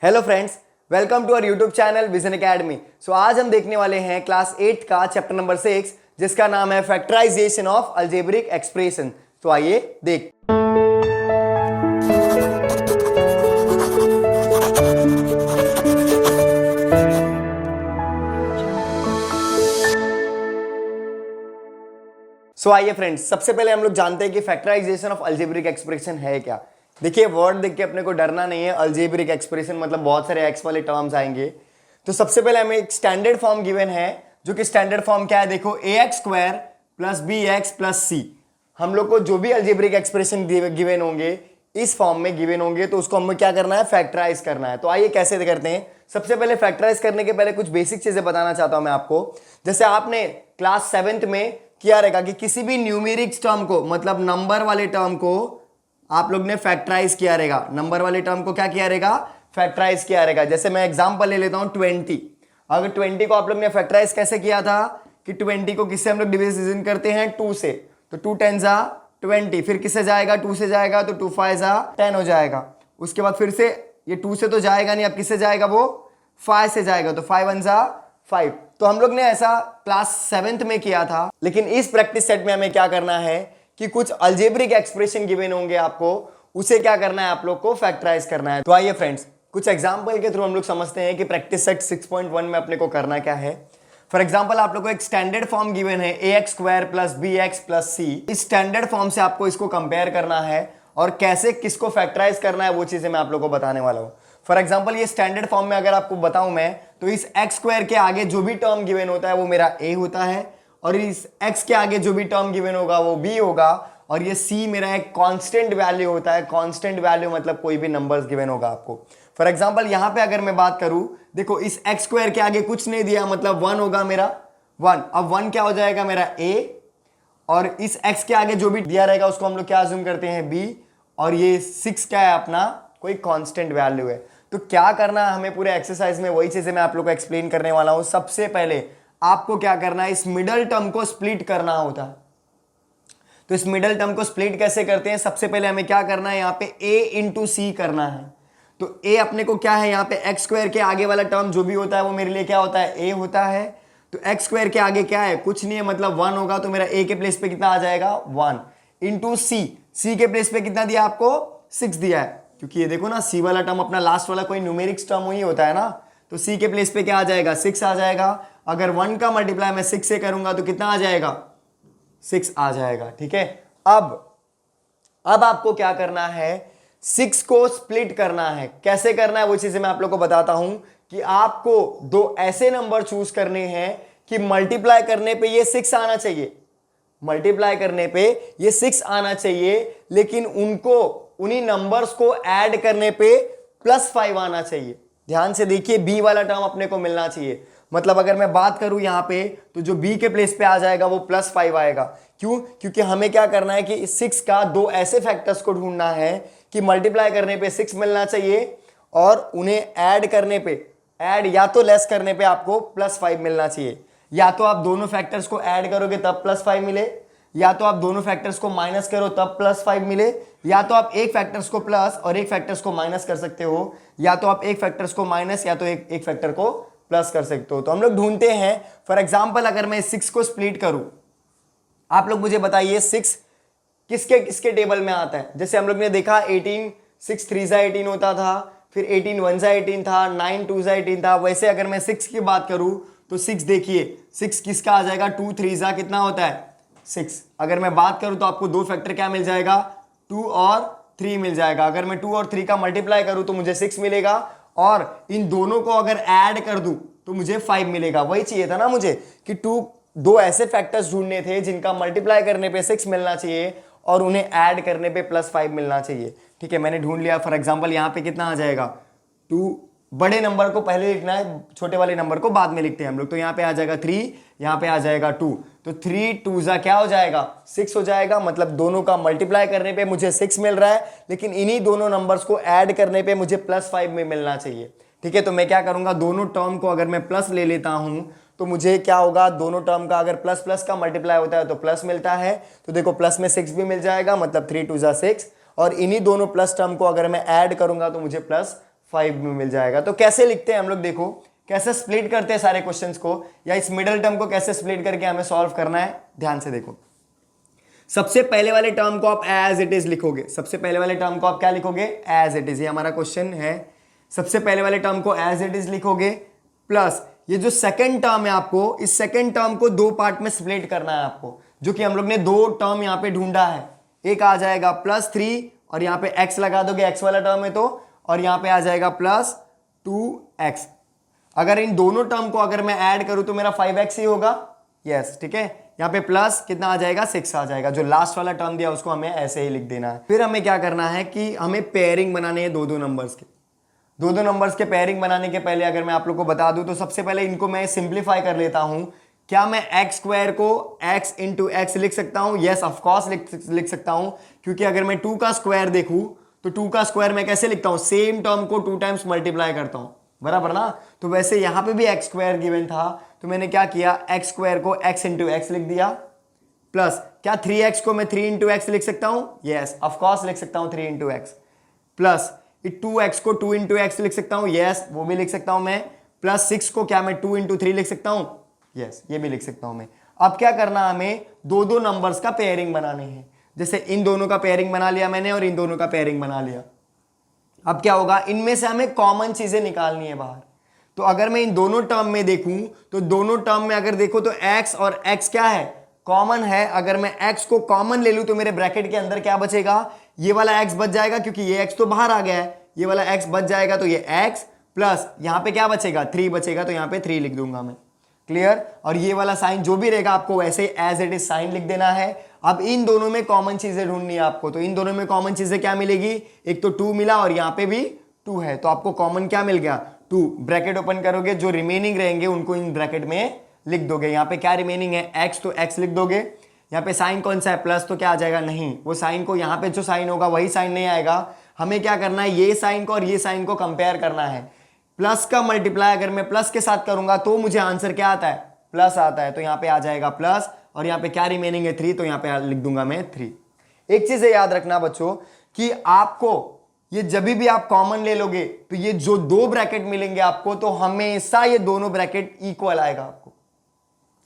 Hello friends, welcome to our YouTube channel Vision Academy. So आज हम देखने वाले हैं क्लास 8 का चैप्टर नंबर 6 जिसका नाम है फैक्टराइजेशन ऑफ अलजेब्रिक एक्सप्रेशन। तो आइए देख। आइए फ्रेंड्स, सबसे पहले हम लोग जानते हैं कि फैक्टराइजेशन ऑफ अलजेब्रिक एक्सप्रेशन है क्या। देखिए, वर्ड देख के अपने को डरना नहीं है। अलजेब्रिक एक्सप्रेशन मतलब बहुत सारे एक्स वाले टर्म्स आएंगे। तो सबसे पहले हमें एक स्टैंडर्ड फॉर्म गिवन है, जो कि स्टैंडर्ड फॉर्म क्या है, देखो ax square plus B x plus C. हम लोग को जो भी अलजेब्रिक एक्सप्रेशन गिवन होंगे इस फॉर्म में गिवन होंगे तो उसको हमें क्या करना है, फैक्टराइज करना है। तो आइए कैसे करते हैं। सबसे पहले फैक्टराइज करने के पहले कुछ बेसिक चीजें बताना चाहता हूं मैं आपको। जैसे आपने क्लास 7th में किया रहेगा कि किसी भी न्यूमेरिक टर्म को, मतलब नंबर वाले टर्म को आप लोग ने फैक्टराइज किया रहेगा। नंबर वाले टर्म को क्या किया रहेगा, फैक्टराइज किया रहेगा। जैसे मैं एग्जांपल ले लेता हूं 20। अगर 20 को आप लोग ने फैक्टराइज कैसे किया था कि 20 को किससे हम लोग डिवीजन करते हैं, 2 से। तो 2 10 जा 20, फिर किससे जाएगा, 2 से जाएगा तो 2 5 जा 10 हो जाएगा। उसके बाद फिर से ये 2 से तो जाएगा नहीं, अब किससे जाएगा, वो 5 से जाएगा तो 5 1 जा 5। तो हम लोग ने ऐसा क्लास 7th में किया था। लेकिन इस प्रैक्टिस सेट में हमें क्या करना है कि कुछ अलजेब्रिक एक्सप्रेशन गिवन होंगे आपको, उसे क्या करना है, आप लोग को फैक्टराइज करना है। तो आइए फ्रेंड्स, कुछ एग्जांपल के थ्रू हम लोग समझते हैं कि प्रैक्टिस सेट 6.1 में अपने को करना क्या है। फॉर एग्जांपल आप लोग को एक स्टैंडर्ड फॉर्म गिवन है ax square plus B x plus C. इस स्टैंडर्ड फॉर्म से आपको इसको कंपेयर करना है और कैसे किसको फैक्टराइज करना है वो चीजें मैं आप लोग को बताने वाला हूं। फॉर एग्जाम्पल ये स्टैंडर्ड फॉर्म में अगर आपको बताऊं मैं, तो इस एक्स स्क्वायर के आगे जो भी टर्म गिवन होता है वो मेरा a होता है, और इस x के आगे जो भी टर्म गिवन होगा वो b होगा, और ये c मेरा एक कांस्टेंट वैल्यू होता है। कांस्टेंट वैल्यू मतलब कोई भी नंबर्स गिवन होगा आपको। फॉर एग्जांपल यहां पे अगर मैं बात करूं, देखो इस x स्क्वायर के आगे कुछ नहीं दिया, मतलब 1 होगा मेरा 1। अब 1 क्या हो जाएगा मेरा a, और इस x के आगे जो भी दिया रहेगा उसको हम लोग क्या अज्यूम करते हैं, b, और ये 6 क्या है अपना, कोई कांस्टेंट वैल्यू है। तो क्या करना है हमें पूरे एक्सरसाइज में, वही चीजें मैं आप लोग को एक्सप्लेन करने वाला हूं। सबसे पहले आपको क्या करना है, इस मिडल टर्म को स्प्लिट करना होता है। तो इस मिडल टर्म को स्प्लिट कैसे करते हैं, सबसे पहले हमें क्या करना है, यहां पे a इंटू सी करना है। तो a अपने को क्या है, यहां पे एक्स स्क्वायर के आगे वाला टर्म जो भी होता है वो मेरे लिए क्या होता है, a होता है। तो एक्स स्क्वायर के आगे क्या है, कुछ नहीं है, मतलब 1 होगा। तो मेरा a के प्लेस पे कितना आ जाएगा, 1 इंटू सी। सी के प्लेस पे कितना दिया आपको, 6 दिया है, क्योंकि ये देखो ना सी वाला टर्म अपना लास्ट वाला कोई न्यूमेरिक्स टर्म ही होता है ना। तो सी के प्लेस पे क्या आ जाएगा, 6 आ जाएगा। अगर 1 का मल्टीप्लाई मैं 6 से करूंगा तो कितना आ जाएगा, 6 आ जाएगा। ठीक है, अब आपको क्या करना है, 6 को स्प्लिट करना है। कैसे करना है वो चीजें मैं आप लोग को बताता हूं कि आपको दो ऐसे नंबर चूज करने हैं कि मल्टीप्लाई करने पे ये 6 आना चाहिए, मल्टीप्लाई करने पे ये 6 आना चाहिए, लेकिन उनको उन्हीं नंबर्स को ऐड करने पे +5 आना चाहिए। ध्यान से देखिए, बी वाला टर्म अपने को मिलना चाहिए। मतलब अगर मैं बात करूं यहां पे, तो जो बी के प्लेस पे आ जाएगा वो +5 आएगा। क्यों, क्योंकि हमें क्या करना है कि 6 का दो ऐसे फैक्टर्स को ढूंढना है कि मल्टीप्लाई करने पे 6 मिलना चाहिए और उन्हें ऐड करने पे, ऐड या तो लेस करने पे आपको +5 मिलना चाहिए। या तो आप दोनों फैक्टर्स को ऐड करोगे तब +5 मिले, या तो आप दोनों फैक्टर्स को माइनस करो तब +5 मिले, या तो आप एक फैक्टर्स को प्लस और एक फैक्टर्स को माइनस कर सकते हो, या तो आप एक फैक्टर्स को माइनस या तो एक फैक्टर को प्लस कर सकते हो। तो हम लोग ढूंढते हैं, फॉर एग्जांपल अगर मैं 6 को स्प्लिट करूं, आप लोग मुझे बताइए 6 किसके किसके टेबल में आता है। जैसे हम लोग ने देखा 18, 6 3 जा 18 होता था, फिर 18 1 जा 18 था, 9 2 जा 18 था। वैसे अगर मैं 6 की बात करूं तो 6 देखिए, 6 किसका आ जाएगा, 2 3 जा कितना होता है, 6। अगर मैं बात करूं तो आपको दो फैक्टर क्या मिल जाएगा, 2 और 3 मिल जाएगा। अगर मैं 2 और 3 का मल्टीप्लाई करूं तो मुझे 6 मिलेगा, और इन दोनों को अगर ऐड कर दूं तो मुझे 5 मिलेगा। वही चाहिए था ना मुझे कि दो ऐसे फैक्टर्स ढूंढने थे जिनका मल्टीप्लाई करने पे 6 मिलना चाहिए और उन्हें ऐड करने पे +5 मिलना चाहिए। ठीक है, मैंने ढूंढ लिया। फॉर एग्जांपल यहां पे कितना आ जाएगा, 2। बड़े नंबर को पहले लिखना है, छोटे वाले नंबर को बाद में लिखते हैं हम लोग। तो यहाँ पे आ जाएगा 3, यहाँ पे आ जाएगा 2। तो 3 2 जा क्या हो जाएगा, 6 हो जाएगा। मतलब दोनों का मल्टीप्लाई करने पे मुझे 6 मिल रहा है, लेकिन इन्हीं दोनों नंबर्स को ऐड करने पे मुझे +5 में मिलना चाहिए। ठीक है, तो मैं क्या करूंगा, दोनों टर्म को अगर मैं प्लस ले लेता हूं तो मुझे क्या होगा, दोनों टर्म का अगर प्लस प्लस का मल्टीप्लाई होता है तो प्लस मिलता है। तो देखो प्लस में 6 भी मिल जाएगा, मतलब 3 2 जा 6, और इन्हीं दोनों प्लस टर्म को अगर मैं ऐड करूंगा तो मुझे 5 में मिल जाएगा। तो कैसे लिखते हैं हम लोग, देखो कैसे स्प्लिट करते हैं सारे क्वेश्चंस को, या इस मिडल टर्म को कैसे स्प्लिट करके हमें सॉल्व करना है, ध्यान से देखो। सबसे पहले वाले टर्म को आप एज इट इज लिखोगे, सबसे पहले वाले टर्म को आप क्या लिखोगे, एज इट इज, ये हमारा क्वेश्चन है। सबसे पहले वाले टर्म को एज इट इज लिखोगे, प्लस ये जो सेकंड टर्म है आपको, इस सेकंड टर्म को दो पार्ट में स्प्लिट करना है आपको, जो कि हम लोग ने दो टर्म यहां पे ढूंढा है। एक आ जाएगा +3 और यहां पे x लगा दोगे, x वाला टर्म है तो, और यहां पे आ जाएगा +2x। अगर इन दोनों टर्म को अगर मैं ऐड करूं तो मेरा 5x ही होगा, यस ठीक है। यहाँ पे प्लस कितना आ जाएगा, 6 आ जाएगा। जो लास्ट वाला टर्म दिया उसको हमें ऐसे ही लिख देना है। फिर हमें क्या करना है कि हमें पेयरिंग बनाने हैं दो दो नंबर्स के। दो दो नंबर्स के पेयरिंग बनाने के पहले अगर मैं आप लोग को बता दूं तो सबसे पहले इनको मैं सिंप्लीफाई कर लेता हूं। क्या मैं x स्क्वायर को x इंटू एक्स लिख सकता हूं? यस ऑफकोर्स लिख सकता हूं, क्योंकि अगर मैं 2 का स्क्वायर देखूं तो 2 का स्क्वायर मैं कैसे लिखता हूं, सेम टर्म को 2 टाइम्स मल्टीप्लाई करता हूं, बराबर ना। तो वैसे यहां पे भी x स्क्वायर गिवन था, तो मैंने क्या किया, x स्क्वायर को x इंटू एक्स लिख दिया, प्लस क्या 3x को मैं 3 इंटू एक्स लिख सकता हूं? यस ऑफकोर्स लिख सकता हूं 3 इंटू एक्स। प्लस 2x को 2 इंटू एक्स लिख सकता हूं, यस वो भी लिख सकता हूं मैं। प्लस 6 को क्या मैं 2 इंटू 3 लिख सकता हूं? यस ये भी लिख सकता हूं मैं। अब क्या करना, हमें दो दो नंबर्स का पेयरिंग बनाने हैं। जैसे इन दोनों का पेयरिंग बना लिया मैंने और इन दोनों का पेयरिंग बना लिया। अब क्या होगा, इनमें से हमें कॉमन चीजें निकालनी है बाहर। तो अगर मैं इन दोनों टर्म में देखूं तो दोनों टर्म में अगर देखो तो x और x क्या है, कॉमन है। अगर मैं x को कॉमन ले लूं तो मेरे ब्रैकेट के अंदर क्या बचेगा, ये वाला x बच जाएगा, क्योंकि ये x तो बाहर आ गया है, ये वाला x बच जाएगा, तो ये x प्लस यहां पे क्या बचेगा, 3 बचेगा, तो यहां पे 3 लिख दूंगा मैं, क्लियर। और ये वाला साइन जो भी रहेगा आपको वैसे एज इट इज साइन लिख देना है। अब इन दोनों में कॉमन चीजें ढूंढनी है आपको, तो इन दोनों में कॉमन चीजें क्या मिलेगी, एक तो 2 मिला और यहां पे भी 2 है, तो आपको कॉमन क्या मिल गया, 2। ब्रैकेट ओपन करोगे, जो रिमेनिंग रहेंगे उनको इन ब्रैकेट में लिख दोगे। यहाँ पे क्या रिमेनिंग है, x, तो x लिख दोगे। यहाँ पे साइन कौन सा है, प्लस, तो क्या आ जाएगा, नहीं, वो साइन को यहाँ पे जो साइन होगा वही साइन नहीं आएगा। हमें क्या करना है, ये साइन को और ये साइन को कंपेयर करना है। प्लस का मल्टीप्लाई अगर मैं प्लस के साथ करूंगा तो मुझे आंसर क्या आता है, प्लस आता है, तो यहाँ पे आ जाएगा प्लस, और यहाँ पे क्या रिमेनिंग है, 3, तो यहाँ पे लिख दूंगा मैं 3। एक चीज याद रखना बच्चों कि आपको ये जब भी आप कॉमन ले लोगे तो ये जो दो ब्रैकेट मिलेंगे आपको, तो हमेशा ये दोनों ब्रैकेट इक्वल आएगा। आपको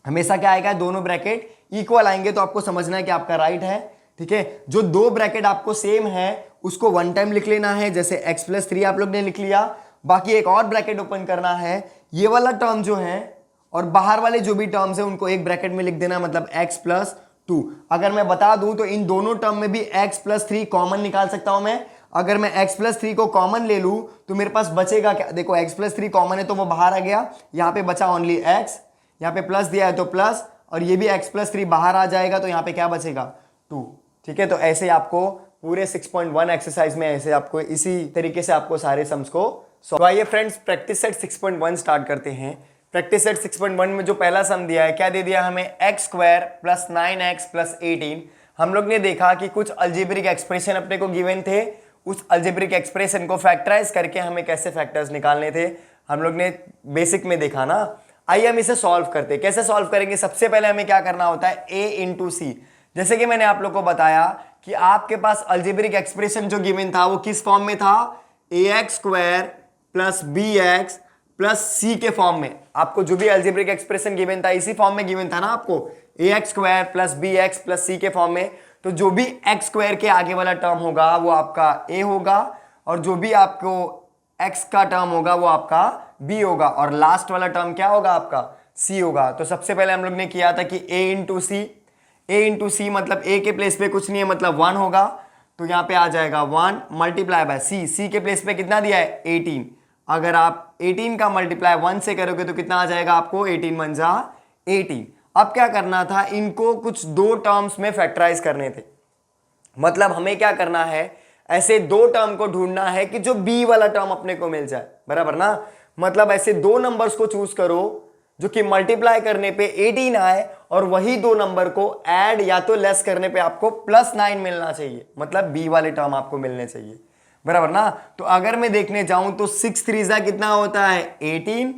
हमेशा क्या आएगा, दोनों ब्रैकेट इक्वल आएंगे, तो आपको समझना है कि आपका राइट है, ठीक है। जो दो ब्रैकेट आपको सेम है उसको वन टाइम लिख लेना है, जैसे x + 3 आप लोग ने लिख लिया। बाकी एक और ब्रैकेट ओपन करना है, ये वाला टर्म जो है और बाहर वाले जो भी टर्म्स है उनको एक ब्रैकेट में लिख देना, मतलब x + 2। अगर मैं बता दूं तो इन दोनों टर्म में भी x + 3 कॉमन निकाल सकता हूं मैं। अगर मैं x + 3 को कॉमन ले लूं तो मेरे पास बचेगा क्या, देखो x + 3 कॉमन है तो वो बाहर आ गया, यहाँ पे बचा ओनली x, यहाँ पे प्लस दिया है तो प्लस, और ये भी x + 3 बाहर आ जाएगा, तो यहाँ पे क्या बचेगा, 2, ठीक है। तो ऐसे आपको पूरे 6.1 एक्सरसाइज में ऐसे आपको इसी तरीके से आपको सारे सम्स को तो आइए फ्रेंड्स प्रैक्टिस सेट 6.1 स्टार्ट करते हैं। प्रैक्टिस सेट 6.1 में जो पहला सम दिया है, क्या दे दिया हमें, x² + 9x + 18। हम लोग ने देखा कि कुछ अलजेब्रिक एक्सप्रेशन अपने को गिवन थे, उस अलजेब्रिक एक्सप्रेशन को फैक्टराइज करके हमें कैसे फैक्टर्स निकालने थे हम लोग ने बेसिक में देखा ना। आइए हम इसे सॉल्व करते हैं। कैसे सॉल्व करेंगे, सबसे पहले हमें क्या करना होता है, a × c। जैसे कि मैंने आप लोग को बताया कि आपके पास अलजेब्रिक एक्सप्रेशन जो गिवन था वो किस फॉर्म में था, ax² + bx + c के फॉर्म में। आपको जो भी अलजेब्रिक एक्सप्रेशन गिवन था इसी फॉर्म में गिवन था ना आपको, ax² + bx + c के फॉर्म में। तो जो भी x² के आगे वाला टर्म होगा वो आपका a होगा, और जो भी आपको x का टर्म होगा वो आपका b होगा, और लास्ट वाला टर्म क्या होगा आपका c होगा। तो सबसे पहले हम लोग ने किया था कि a × c, a × c मतलब a के प्लेस पे कुछ नहीं है, मतलब 1 होगा, तो यहाँ पे आ जाएगा 1 × c के प्लेस पे कितना दिया है, 18। अगर आप 18 का मल्टीप्लाई 1 से करोगे तो कितना आ जाएगा आपको, 18 × 1 = 18। अब क्या करना था, इनको कुछ दो टर्म्स में फैक्टराइज करने थे। मतलब हमें क्या करना है, ऐसे दो टर्म को ढूंढना है कि जो b वाला टर्म अपने को मिल जाए, बराबर ना। मतलब ऐसे दो नंबर्स को चूज करो जो कि मल्टीप्लाई करने पे 18 आए, और वही दो नंबर को ऐड या तो लेस करने पे आपको +9 मिलना चाहिए, मतलब b वाले टर्म आपको मिलने चाहिए, बराबर ना। तो अगर मैं देखने जाऊं तो 6 3 कितना होता है, 18,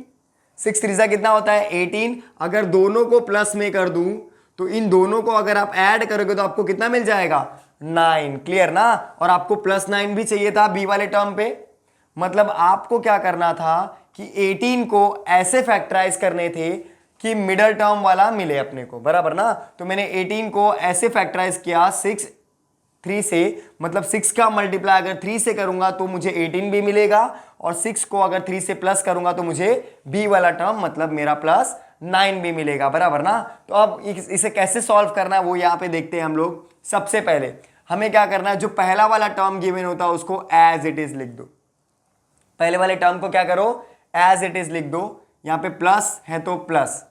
6 3 कितना होता है, 18। अगर दोनों को प्लस में कर दूं तो इन दोनों को अगर आप ऐड करोगे तो आपको कितना मिल जाएगा, 9, क्लियर ना। और आपको +9 भी चाहिए था b वाले टर्म पे, मतलब आपको क्या करना था कि 18 को ऐसे फैक्टराइज करने थे कि मिडल टर्म वाला मिले अपने को, बराबर ना। तो मैंने 18 को ऐसे फैक्टराइज किया 6 3 से, मतलब 6 का मल्टीप्लाई अगर 3 से करूंगा तो मुझे 18 भी मिलेगा, और 6 को अगर 3 से प्लस करूंगा तो मुझे b वाला टर्म मतलब मेरा प्लस 9 भी मिलेगा, बराबर ना। तो अब इसे कैसे सॉल्व करना है वो यहाँ पे देखते हैं हम लोग। सबसे पहले हमें क्या करना है, जो पहला वाला टर्म गिवन होता है उसको एज इट इज लिख दो। पहले वाले टर्म को क्या करो, एज इट इज लिख दो। यहाँ पे प्लस है तो प्लस,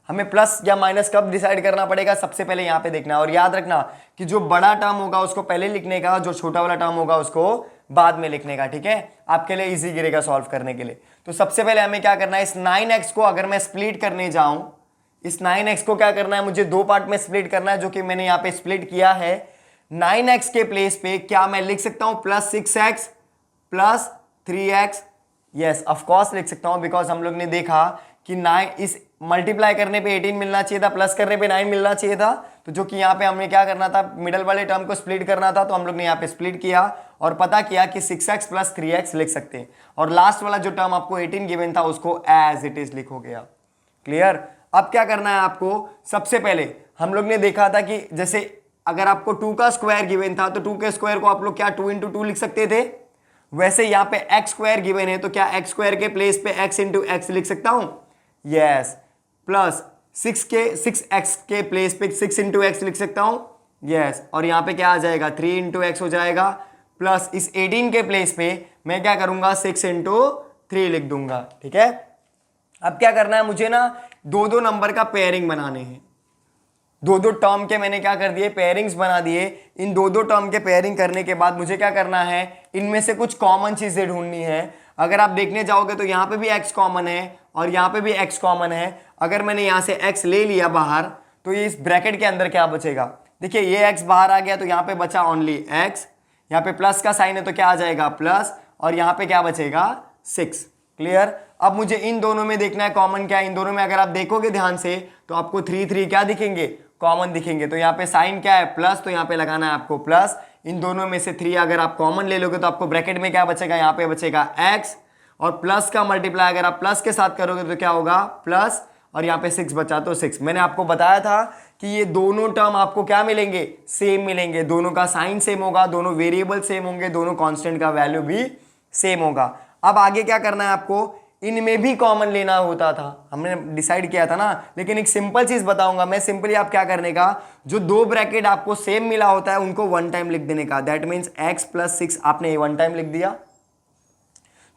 हमें प्लस या माइनस कब डिसाइड करना पड़ेगा, सबसे पहले यहाँ पे देखना। और याद रखना कि जो बड़ा टर्म होगा उसको पहले लिखने का, जो छोटा वाला टर्म होगा उसको बाद में लिखने का, ठीक है। आपके लिए इजी गिरेगा सॉल्व करने के लिए। तो सबसे पहले हमें क्या करना है, इस 9x को अगर मैं स्प्लिट करने जाऊं, इस 9x को क्या करना है, मुझे दो पार्ट में स्प्लिट करना है, जो कि मैंने यहाँ पे स्प्लिट किया है। 9x के प्लेस पे क्या मैं लिख सकता हूं, plus 6x plus 3x, yes of course लिख सकता हूं, बिकॉज हम लोग ने देखा कि 9 इस मल्टीप्लाई करने पे 18 मिलना चाहिए था, प्लस करने पे 9 मिलना चाहिए था। तो जो कि यहाँ पे हमने क्या करना था, मिडल वाले टर्म को स्प्लिट करना था, तो हम लोग ने यहाँ पे स्प्लिट किया और पता किया कि 6x प्लस 3x लिख सकते हैं। और लास्ट वाला जो टर्म आपको 18 गिवन था उसको एज इट इज लिखोगे आप। क्लियर। अब क्या करना है आपको, सबसे पहले हम लोग ने देखा था कि जैसे अगर आपको 2 का स्क्वायर गिवन था तो 2 के स्क्वायर को आप लोग क्या 2 इंटू 2 लिख सकते थे। वैसे यहाँ पे एक्स स्क्वायर गिवन है तो क्या एक्स स्क्वायर के प्लेस पे एक्स इंटू एक्स लिख सकता हूं, यस। प्लस 6x के प्लेस पे 6 इंटू एक्स लिख सकता हूं, यस। और यहाँ पे क्या आ जाएगा 3 इंटू एक्स हो जाएगा। प्लस इस 18 के प्लेस पे मैं क्या करूंगा 6 इंटू 3 लिख दूंगा, ठीक है। अब क्या करना है, मुझे ना दो दो नंबर का पेयरिंग बनाने हैं। दो दो टर्म के मैंने क्या कर दिए, पेयरिंग्स बना दिए। इन दो दो टर्म के पेयरिंग करने के बाद मुझे क्या करना है, इनमें से कुछ कॉमन चीजें ढूंढनी है। अगर आप देखने जाओगे तो यहाँ पे भी x कॉमन है और यहाँ पे भी x कॉमन है। अगर मैंने यहाँ से x ले लिया बाहर तो ये इस ब्रैकेट के अंदर क्या बचेगा, देखिए ये x बाहर आ गया तो यहाँ पे बचा ओनली x। यहाँ पे प्लस का साइन है तो क्या आ जाएगा प्लस, और यहाँ पे क्या बचेगा 6। क्लियर। अब मुझे इन दोनों में देखना है कॉमन क्या है। इन दोनों में अगर आप देखोगे ध्यान से तो आपको 3 3 क्या दिखेंगे, कॉमन दिखेंगे। तो यहाँ पे साइन क्या है प्लस, तो यहाँ पे लगाना है आपको प्लस। इन दोनों में से 3 अगर आप कॉमन ले लोगे तो आपको ब्रैकेट में क्या बचेगा, यहाँ पे बचेगा x, और प्लस का मल्टीप्लाई अगर आप प्लस के साथ करोगे तो क्या होगा प्लस, और यहाँ पे 6 बचा तो 6। मैंने आपको बताया था कि ये दोनों टर्म आपको क्या मिलेंगे, सेम मिलेंगे। दोनों का साइन सेम होगा, दोनों वेरिएबल सेम होंगे, दोनों कांस्टेंट का वैल्यू भी सेम होगा। अब आगे क्या करना है आपको, इनमें भी कॉमन लेना होता था, हमने डिसाइड किया था ना। लेकिन एक सिंपल चीज बताऊंगा मैं, सिंपली आप क्या करने का, जो दो ब्रैकेट आपको सेम मिला होता है उनको वन टाइम लिख देने का। दैट मीन्स x प्लस 6 आपने वन टाइम लिख दिया।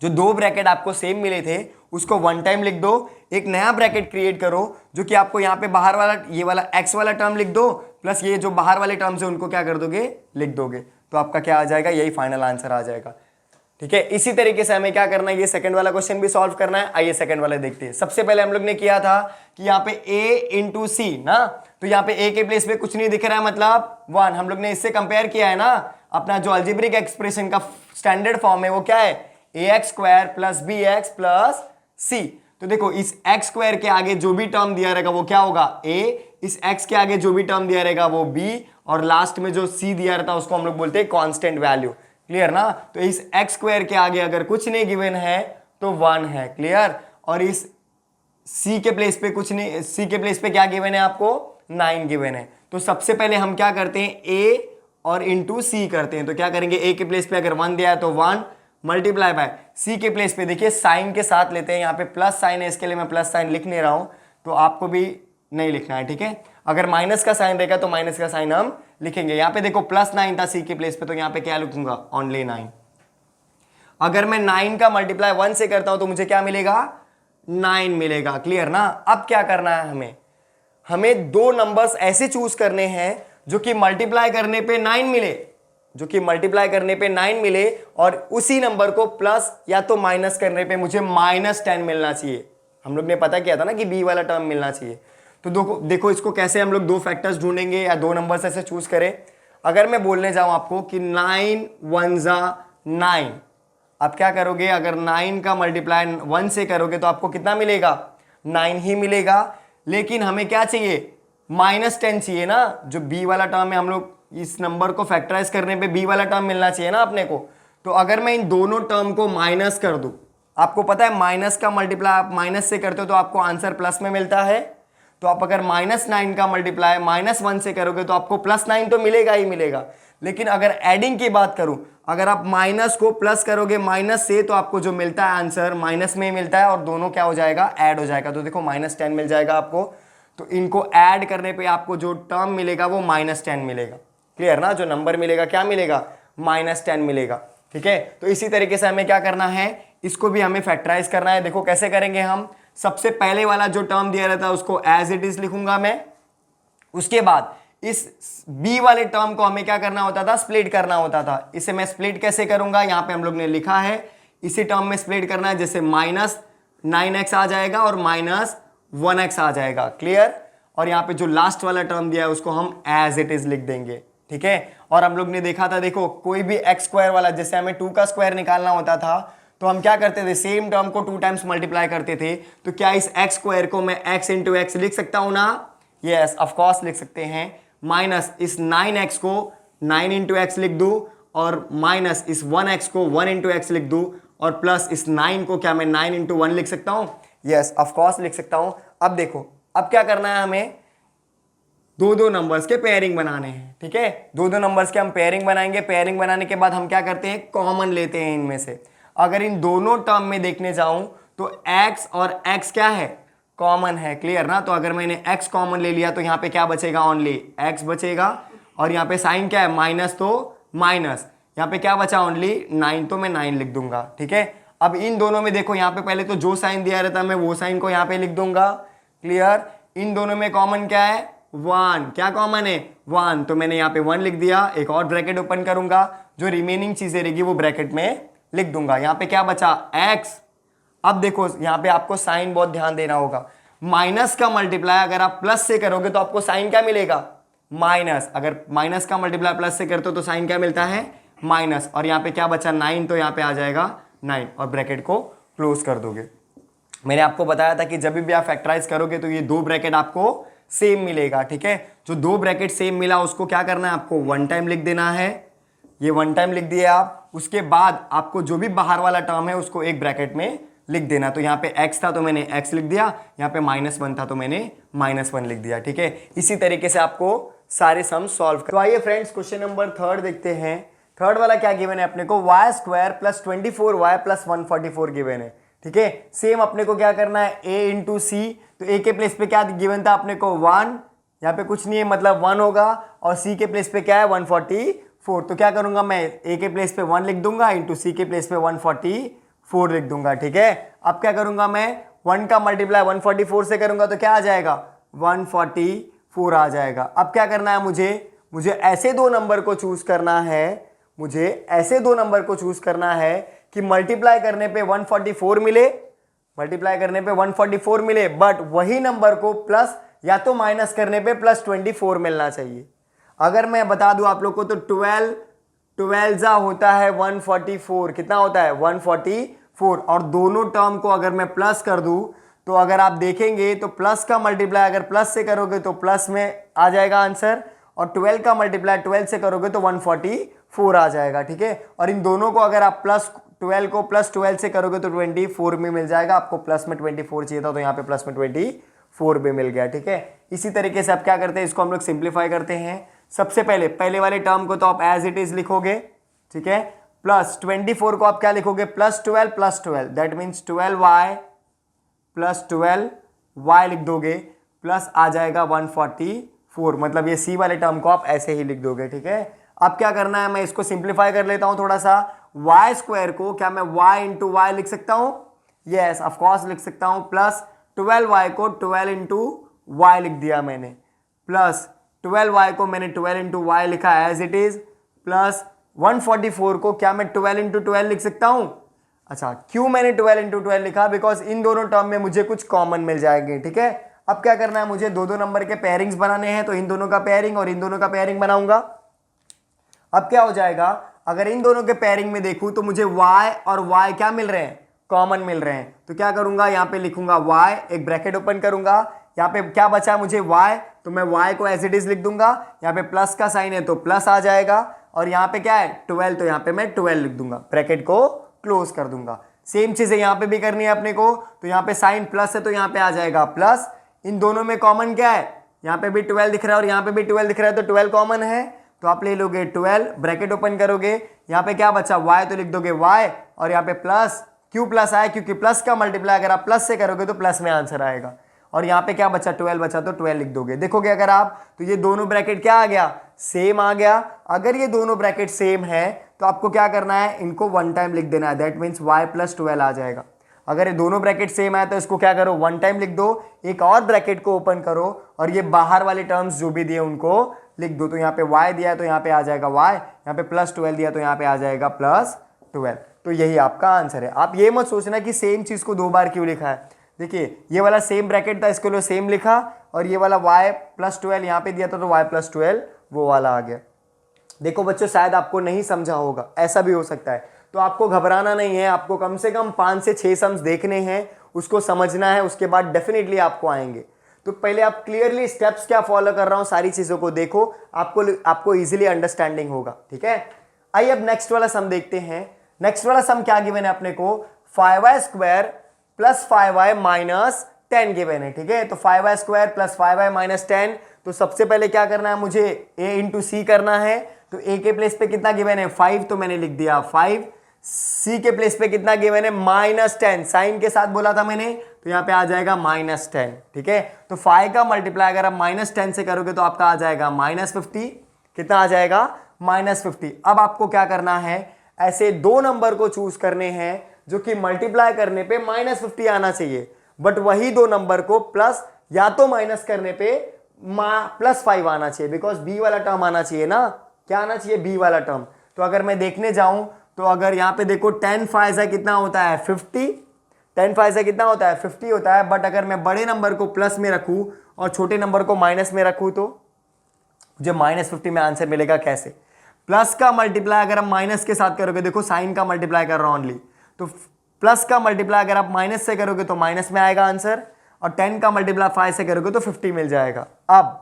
जो दो ब्रैकेट आपको सेम मिले थे उसको वन टाइम लिख दो। एक नया ब्रैकेट क्रिएट करो जो कि आपको यहाँ पे बाहर वाला ये वाला x वाला टर्म लिख दो, प्लस ये जो बाहर वाले टर्म्स है उनको क्या कर दोगे, लिख दोगे। तो आपका क्या आ जाएगा, यही फाइनल आंसर आ जाएगा। ठीक है। इसी तरीके से हमें क्या करना है, ये सेकंड वाला क्वेश्चन भी सॉल्व करना है। आइए सेकंड वाला देखते हैं। सबसे पहले हम लोग ने किया था कि यहाँ पे a इंटू सी ना, तो यहाँ पे a के प्लेस पे कुछ नहीं दिख रहा है मतलब 1। हम लोग ने इससे कंपेयर किया है ना, अपना जो अलजेब्रिक एक्सप्रेशन का स्टैंडर्ड फॉर्म है वो क्या है, ax square plus bx plus c। तो देखो इस x स्क्वायर के आगे जो भी टर्म दिया रहेगा वो क्या होगा a, इस x के आगे जो भी टर्म दिया रहेगा वो b, और लास्ट में जो c दिया रहता है उसको हम लोग बोलते हैं कांस्टेंट वैल्यू। क्लियर ना। तो इस x स्क्वायर के आगे अगर कुछ नहीं गिवन है तो 1 है। क्लियर। और इस c के प्लेस पे कुछ नहीं, c के प्लेस पे क्या गिवन है आपको 9 गिवन है। तो सबसे पहले हम क्या करते हैं, a और इंटू सी करते हैं। तो क्या करेंगे, a के प्लेस पे अगर 1 दिया है तो 1 मल्टीप्लाई बाय c के प्लेस पे देखिए साइन के साथ लेते हैं। यहाँ पे प्लस साइन है इसके लिए मैं प्लस साइन लिख नहीं रहा हूं, तो आपको भी नहीं लिखना है। ठीक है। अगर माइनस का साइन रहेगा तो माइनस का साइन हम लिखेंगे। यहाँ पे देखो प्लस 9 था सी के प्लेस पे, तो यहाँ पे क्या लिखूंगा ओनली 9। अगर मैं 9 का मल्टीप्लाई 1 से करता हूं तो मुझे क्या मिलेगा 9 मिलेगा। क्लियर ना। अब क्या करना है, हमें दो नंबर्स ऐसे चूज करने हैं जो कि मल्टीप्लाई करने पे 9 मिले, जो कि मल्टीप्लाई करने पे 9 मिले, और उसी नंबर को प्लस या तो माइनस करने पे मुझे -10 मिलना चाहिए। हम लोग ने पता किया था ना कि बी वाला टर्म मिलना चाहिए। तो देखो इसको कैसे हम लोग दो फैक्टर्स ढूंढेंगे या दो नंबर्स ऐसे चूज करें। अगर मैं बोलने जाऊं आपको कि 9 1 जा 9, आप क्या करोगे, अगर 9 का मल्टीप्लाई 1 से करोगे तो आपको कितना मिलेगा 9 ही मिलेगा। लेकिन हमें क्या चाहिए, -10 चाहिए ना। जो बी वाला टर्म है, हम लोग इस नंबर को फैक्टराइज करने पे बी वाला टर्म मिलना चाहिए ना अपने को। तो अगर मैं इन दोनों टर्म को माइनस कर दूं, आपको पता है माइनस का मल्टीप्लाई आप माइनस से करते हो तो आपको आंसर प्लस में मिलता है। तो आप अगर -9 का मल्टीप्लाई -1 से करोगे तो आपको +9 तो मिलेगा ही मिलेगा। लेकिन अगर एडिंग की बात करूं, अगर आप माइनस को प्लस करोगे माइनस से, तो आपको जो मिलता है आंसर माइनस में ही मिलता है और दोनों क्या हो जाएगा, ऐड हो जाएगा। तो देखो -10 मिल जाएगा आपको। तो इनको ऐड करने पे आपको जो टर्म मिलेगा वो -10 मिलेगा। क्लियर ना, जो नंबर मिलेगा क्या मिलेगा, -10 मिलेगा। ठीक है, तो इसी तरीके से हमें क्या करना है, इसको भी हमें फैक्टराइज करना है। देखो कैसे करेंगे हम, सबसे पहले वाला जो टर्म दिया रहता है उसको एज इट इज लिखूंगा मैं। उसके बाद इस b वाले टर्म को हमें क्या करना होता था, स्प्लिट करना होता था। इसे मैं स्प्लिट कैसे करूंगा, यहां पे हम लोग ने लिखा है इसी टर्म में स्प्लिट करना है, जैसे -9x आ जाएगा और -1x आ जाएगा। क्लियर, और यहाँ पे जो लास्ट वाला टर्म दिया है उसको हम एज इट इज लिख देंगे। ठीक है, और हम लोग ने देखा था, देखो कोई भी x स्क्वायर वाला, जैसे हमें 2 का स्क्वायर निकालना होता था तो हम क्या करते थे, सेम टर्म को 2 टाइम्स मल्टीप्लाई करते थे। तो क्या इस x स्क्वायर को मैं x इंटू एक्स लिख सकता हूं ना, यस ऑफ कोर्स लिख सकते हैं। माइनस इस 9x को 9 इंटू एक्स लिख दूं और माइनस इस 1x को 1 इंटू एक्स लिख दूं और प्लस इस 9 को क्या मैं 9 इंटू 1 लिख सकता हूं, यस ऑफ कोर्स लिख सकता हूं। अब देखो, अब क्या करना है, हमें दो नंबर्स के पेयरिंग बनाने हैं। ठीक है, दो नंबर्स के हम पेयरिंग बनाएंगे। पेयरिंग बनाने के बाद हम क्या करते हैं, कॉमन लेते हैं इनमें से। अगर इन दोनों टर्म में देखने जाऊं तो x और x क्या है, कॉमन है। क्लियर ना, तो अगर मैंने x कॉमन ले लिया तो यहाँ पे क्या बचेगा, ओनली x बचेगा। और यहाँ पे साइन क्या है, माइनस, तो माइनस, यहाँ पे क्या बचा, ओनली 9, तो मैं 9 लिख दूंगा। ठीक है, अब इन दोनों में देखो, यहाँ पे पहले तो जो साइन दिया रहता है मैं वो साइन को यहाँ पे लिख दूंगा। क्लियर, इन दोनों में कॉमन क्या है, 1, क्या कॉमन है, 1, तो मैंने यहाँ पे 1 लिख दिया। एक और ब्रैकेट ओपन करूंगा, जो रिमेनिंग चीजें रहेगी वो ब्रैकेट में लिख दूंगा। यहाँ पे क्या बचा, x। अब देखो यहाँ पे आपको साइन बहुत ध्यान देना होगा, माइनस का मल्टीप्लाई अगर आप प्लस से करोगे तो आपको साइन क्या मिलेगा, माइनस। अगर माइनस का मल्टीप्लाई प्लस से करते हो तो साइन क्या मिलता है, माइनस। और यहाँ पे क्या बचा, 9, तो यहाँ पे आ जाएगा 9 और ब्रैकेट को क्लोज कर दोगे। मैंने आपको बताया था कि जब भी आप फैक्टराइज करोगे तो ये दो ब्रैकेट आपको सेम मिलेगा। ठीक है, जो दो ब्रैकेट सेम मिला उसको क्या करना है, आपको 1 टाइम लिख देना है। ये 1 टाइम लिख दिए आप। उसके बाद आपको जो भी बाहर वाला टर्म है उसको एक ब्रैकेट में लिख देना। तो यहाँ पे x था तो मैंने x लिख दिया, यहाँ पे -1 था तो मैंने -1 लिख दिया। ठीक है, इसी तरीके से आपको सारे सम सॉल्व कर। तो आइए फ्रेंड्स, क्वेश्चन नंबर 3 देखते हैं। थर्ड वाला क्या गिवन है अपने को, y² + 24y + 144 गिवन है। ठीक है, सेम अपने को क्या करना है, a इंटू सी। तो a के प्लेस पे क्या गिवन था अपने को, 1, यहाँ पे कुछ नहीं है मतलब 1 होगा, और c के प्लेस पे क्या है, 144। तो क्या करूंगा मैं, a के प्लेस पे 1 लिख दूंगा इंटू c के प्लेस पे 144 लिख दूंगा। ठीक है, अब क्या करूंगा मैं, 1 का मल्टीप्लाई 144 से करूंगा तो क्या आ जाएगा, 144 आ जाएगा। अब क्या करना है मुझे ऐसे दो नंबर को चूज करना है, मुझे ऐसे दो नंबर को चूज करना है कि मल्टीप्लाई करने पे 144 मिले, मल्टीप्लाई करने पे 144 मिले, बट वही नंबर को प्लस या तो माइनस करने पे +24 मिलना चाहिए। अगर मैं बता दूं आप लोग को तो 12 होता है 144, कितना होता है, 144। और दोनों टर्म को अगर मैं प्लस कर दूं तो अगर आप देखेंगे तो प्लस का मल्टीप्लाई अगर प्लस से करोगे तो प्लस में आ जाएगा आंसर, और 12 का मल्टीप्लाई 12 से करोगे तो 144 आ जाएगा। ठीक है, और इन दोनों को अगर आप +12 को +12 से करोगे तो 24 में मिल जाएगा। आपको प्लस में 24 चाहिए था तो यहाँ पे प्लस में 24 भी मिल गया। ठीक है, इसी तरीके से आप क्या करते हैं, इसको हम लोग सिंप्लीफाई करते हैं। सबसे पहले वाले टर्म को तो आप एज इट इज लिखोगे। ठीक है, प्लस 24 को आप क्या लिखोगे, +12 दैट मीन्स 12y + 12y लिख दोगे, प्लस आ जाएगा 144, मतलब ये सी वाले टर्म को आप ऐसे ही लिख दोगे। ठीक है, अब क्या करना है, मैं इसको सिंप्लीफाई कर लेता हूं थोड़ा सा। y² को क्या मैं y इंटू वाई लिख सकता हूं, यस ऑफ कोर्स लिख सकता हूं। प्लस 12y को 12 इंटू वाई लिख दिया मैंने, प्लस 12y को मैंने 12 इंटू वाई लिखा एज इट इज, प्लस 144 को क्या मैं 12 इंटू 12 लिख सकता हूं। अच्छा, क्यों मैंने 12 इंटू 12 लिखा, बिकॉज इन दोनों टर्म में मुझे कुछ कॉमन मिल जाएंगे। ठीक है, अब क्या करना है, मुझे दो नंबर के पेयरिंग्स बनाने हैं, तो इन दोनों का पेयरिंग और इन दोनों का पेयरिंग बनाऊंगा। अब क्या हो जाएगा, अगर इन दोनों के पेयरिंग में देखूं तो मुझे y और y क्या मिल रहे हैं, कॉमन मिल रहे हैं। तो क्या करूंगा, यहाँ पे लिखूंगा y, एक ब्रैकेट ओपन करूंगा, यहाँ पे क्या बचा मुझे y, तो मैं y को एज इट इज लिख दूंगा। यहाँ पे प्लस का साइन है तो प्लस आ जाएगा, और यहाँ पे क्या है 12, तो यहाँ पे मैं 12 लिख दूंगा, ब्रैकेट को क्लोज कर दूंगा। सेम चीज है यहाँ पे भी करनी है अपने को, तो यहाँ पे साइन प्लस है तो यहाँ पे आ जाएगा प्लस। इन दोनों में कॉमन क्या है, यहाँ पे भी 12 दिख रहा है और यहाँ पे भी 12 दिख रहा है, तो 12 कॉमन है, तो आप ले लोगे 12, ब्रैकेट ओपन करोगे, यहाँ पे क्या बचा y, तो लिख दोगे y, और यहाँ पे प्लस, क्यों प्लस आया, क्योंकि प्लस का मल्टीप्लाई अगर आप प्लस से करोगे तो प्लस में आंसर आएगा, और यहाँ पे क्या बचा 12 बचा, तो 12 लिख दोगे। देखोगे अगर आप, तो ये दोनों ब्रैकेट क्या आ गया, सेम आ गया। अगर ये दोनों ब्रैकेट सेम है तो आपको क्या करना है, इनको वन टाइम लिख देना है, दैट मीन्स y प्लस 12 आ जाएगा। अगर ये दोनों ब्रैकेट सेम है तो इसको क्या करो, वन टाइम लिख दो, एक और ब्रैकेट को ओपन करो और ये बाहर वाले टर्म्स जो भी दिए उनको लिख दो। तो यहाँ पे y दिया है तो यहाँ पे आ जाएगा y, यहाँ पे प्लस 12 दिया तो यहाँ पे आ जाएगा प्लस 12। तो यही आपका आंसर है। आप ये मत सोचना कि सेम चीज को दो बार क्यों लिखा है। देखिए ये वाला सेम ब्रैकेट था, इसको लो सेम लिखा, और ये वाला y प्लस 12 यहाँ पे दिया था तो y प्लस 12 वो वाला आ गया। देखो बच्चों शायद आपको नहीं समझा होगा, ऐसा भी हो सकता है, तो आपको घबराना नहीं है। आपको कम से कम 5 से 6 सम्स देखने हैं, उसको समझना है, उसके बाद डेफिनेटली आपको आएंगे। तो पहले आप क्लियरली स्टेप्स क्या फॉलो कर रहा हूं, सारी चीजों को देखो, आपको इजीली अंडरस्टैंडिंग होगा। ठीक है, आइए अब नेक्स्ट वाला सम देखते हैं। नेक्स्ट वाला सम क्या गिवन है अपने को, 5y square plus 5y minus 10 given है। ठीक है, तो 5y square plus 5y minus 10, तो सबसे पहले क्या करना है, मुझे a इंटू सी करना है। तो a के प्लेस पे कितना गिवन है 5, तो मैंने लिख दिया 5। c के प्लेस पे कितना गिवन है माइनस 10, साइन के साथ बोला था मैंने, तो यहाँ पे आ जाएगा माइनस 10। ठीक है, तो 5 का मल्टीप्लाई अगर आप माइनस 10 से करोगे तो आपका आ जाएगा माइनस 50। कितना आ जाएगा माइनस 50। अब आपको क्या करना है, ऐसे दो नंबर को चूज करने हैं जो कि मल्टीप्लाई करने पे माइनस 50 आना चाहिए, बट वही दो नंबर को प्लस या तो माइनस करने पे प्लस 5 आना चाहिए, बिकॉज बी वाला टर्म आना चाहिए ना, क्या आना चाहिए बी वाला टर्म। तो अगर मैं देखने जाऊं तो अगर यहाँ पे देखो 10 फाइजा कितना होता है 50, 10 फाइजा कितना होता है 50 होता है, बट अगर मैं बड़े नंबर को प्लस में रखूं और छोटे नंबर को माइनस में रखूं तो मुझे माइनस 50 में आंसर मिलेगा कैसे। प्लस का मल्टीप्लाई अगर आप माइनस के साथ करोगे, देखो साइन का मल्टीप्लाई कर रहा हूं ओनली, तो प्लस का मल्टीप्लाई अगर आप माइनस से करोगे तो माइनस में आएगा आंसर, और 10 का मल्टीप्लाई 5 से करोगे तो 50 मिल जाएगा। अब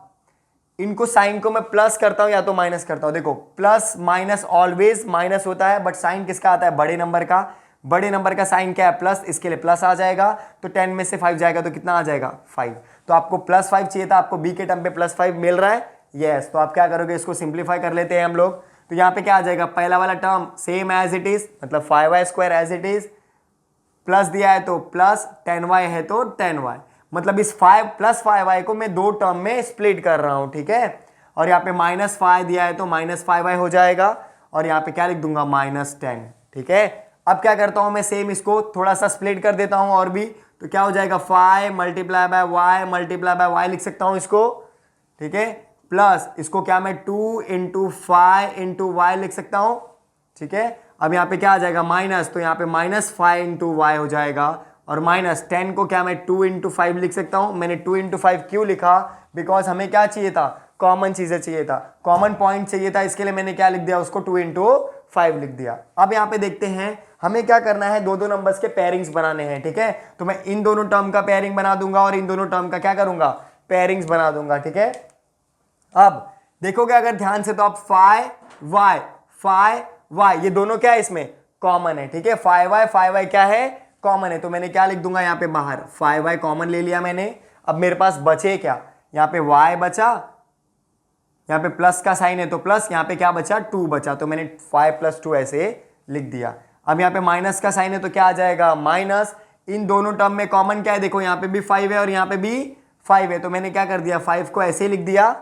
इनको साइन को मैं प्लस करता हूं या तो माइनस करता हूं, देखो प्लस माइनस ऑलवेज माइनस होता है, बट साइन किसका आता है बड़े नंबर का, बड़े नंबर का साइन क्या है प्लस, इसके लिए प्लस आ जाएगा। तो 10 में से 5 जाएगा तो कितना आ जाएगा 5। तो आपको प्लस 5 चाहिए था, आपको बी के टर्म पे प्लस 5 मिल रहा है, यस। तो आप क्या करोगे, इसको सिंप्लीफाई कर लेते हैं हम लोग। तो यहाँ पे क्या आ जाएगा, पहला वाला term same as it is, मतलब 5y square as it is, plus दिया है तो प्लस, 10y है तो 10y, मतलब इस 5 प्लस 5y को मैं दो टर्म में स्प्लिट कर रहा हूं। ठीक है, और यहाँ पे माइनस 5 दिया है तो माइनस 5y हो जाएगा, और यहाँ पे क्या लिख दूंगा माइनस 10। ठीक है, अब क्या करता हूं मैं, सेम इसको थोड़ा सा स्प्लिट कर देता हूं और भी, तो क्या हो जाएगा 5 multiply by y multiply by y लिख सकता हूं इसको। ठीक है, प्लस इसको क्या मैं 2 इंटू 5 इंटू वाई लिख सकता हूं। ठीक है, अब यहाँ पे क्या आ जाएगा माइनस, तो यहाँ पे माइनस 5 इंटू वाई हो जाएगा, और माइनस 10 को क्या मैं 2 इंटू 5 लिख सकता हूं। मैंने 2 इंटू 5 क्यों लिखा, बिकॉज हमें क्या चाहिए था, कॉमन चीजें चाहिए था, कॉमन पॉइंट चाहिए था, इसके लिए मैंने क्या लिख दिया उसको 2 इंटू 5 लिख दिया। अब यहाँ पे देखते हैं हमें क्या करना है, दो दो नंबर्स के पेयरिंग्स बनाने हैं। ठीक है, तो मैं इन दोनों टर्म का पेयरिंग बना दूंगा और इन दोनों टर्म का क्या करूंगा, पेयरिंग्स बना दूंगा। ठीक है, अब देखोगे अगर ध्यान से तो आप 5y ये दोनों क्या है इसमें कॉमन है। ठीक है, 5y क्या है कॉमन है, तो मैंने क्या लिख दूंगा यहाँ पे बाहर 5y कॉमन ले लिया मैंने। अब मेरे पास बचे क्या, यहाँ पे y बचा, यहाँ पे प्लस का साइन है तो प्लस, यहाँ पे क्या बचा 2 बचा, तो मैंने 5 प्लस 2 ऐसे लिख दिया। अब यहाँ पे माइनस का साइन है तो क्या आ जाएगा माइनस, इन दोनों टर्म में कॉमन क्या है, देखो यहाँ पे भी 5 है और यहाँ पे भी 5 है, तो मैंने क्या कर दिया 5 को ऐसे लिख दिया।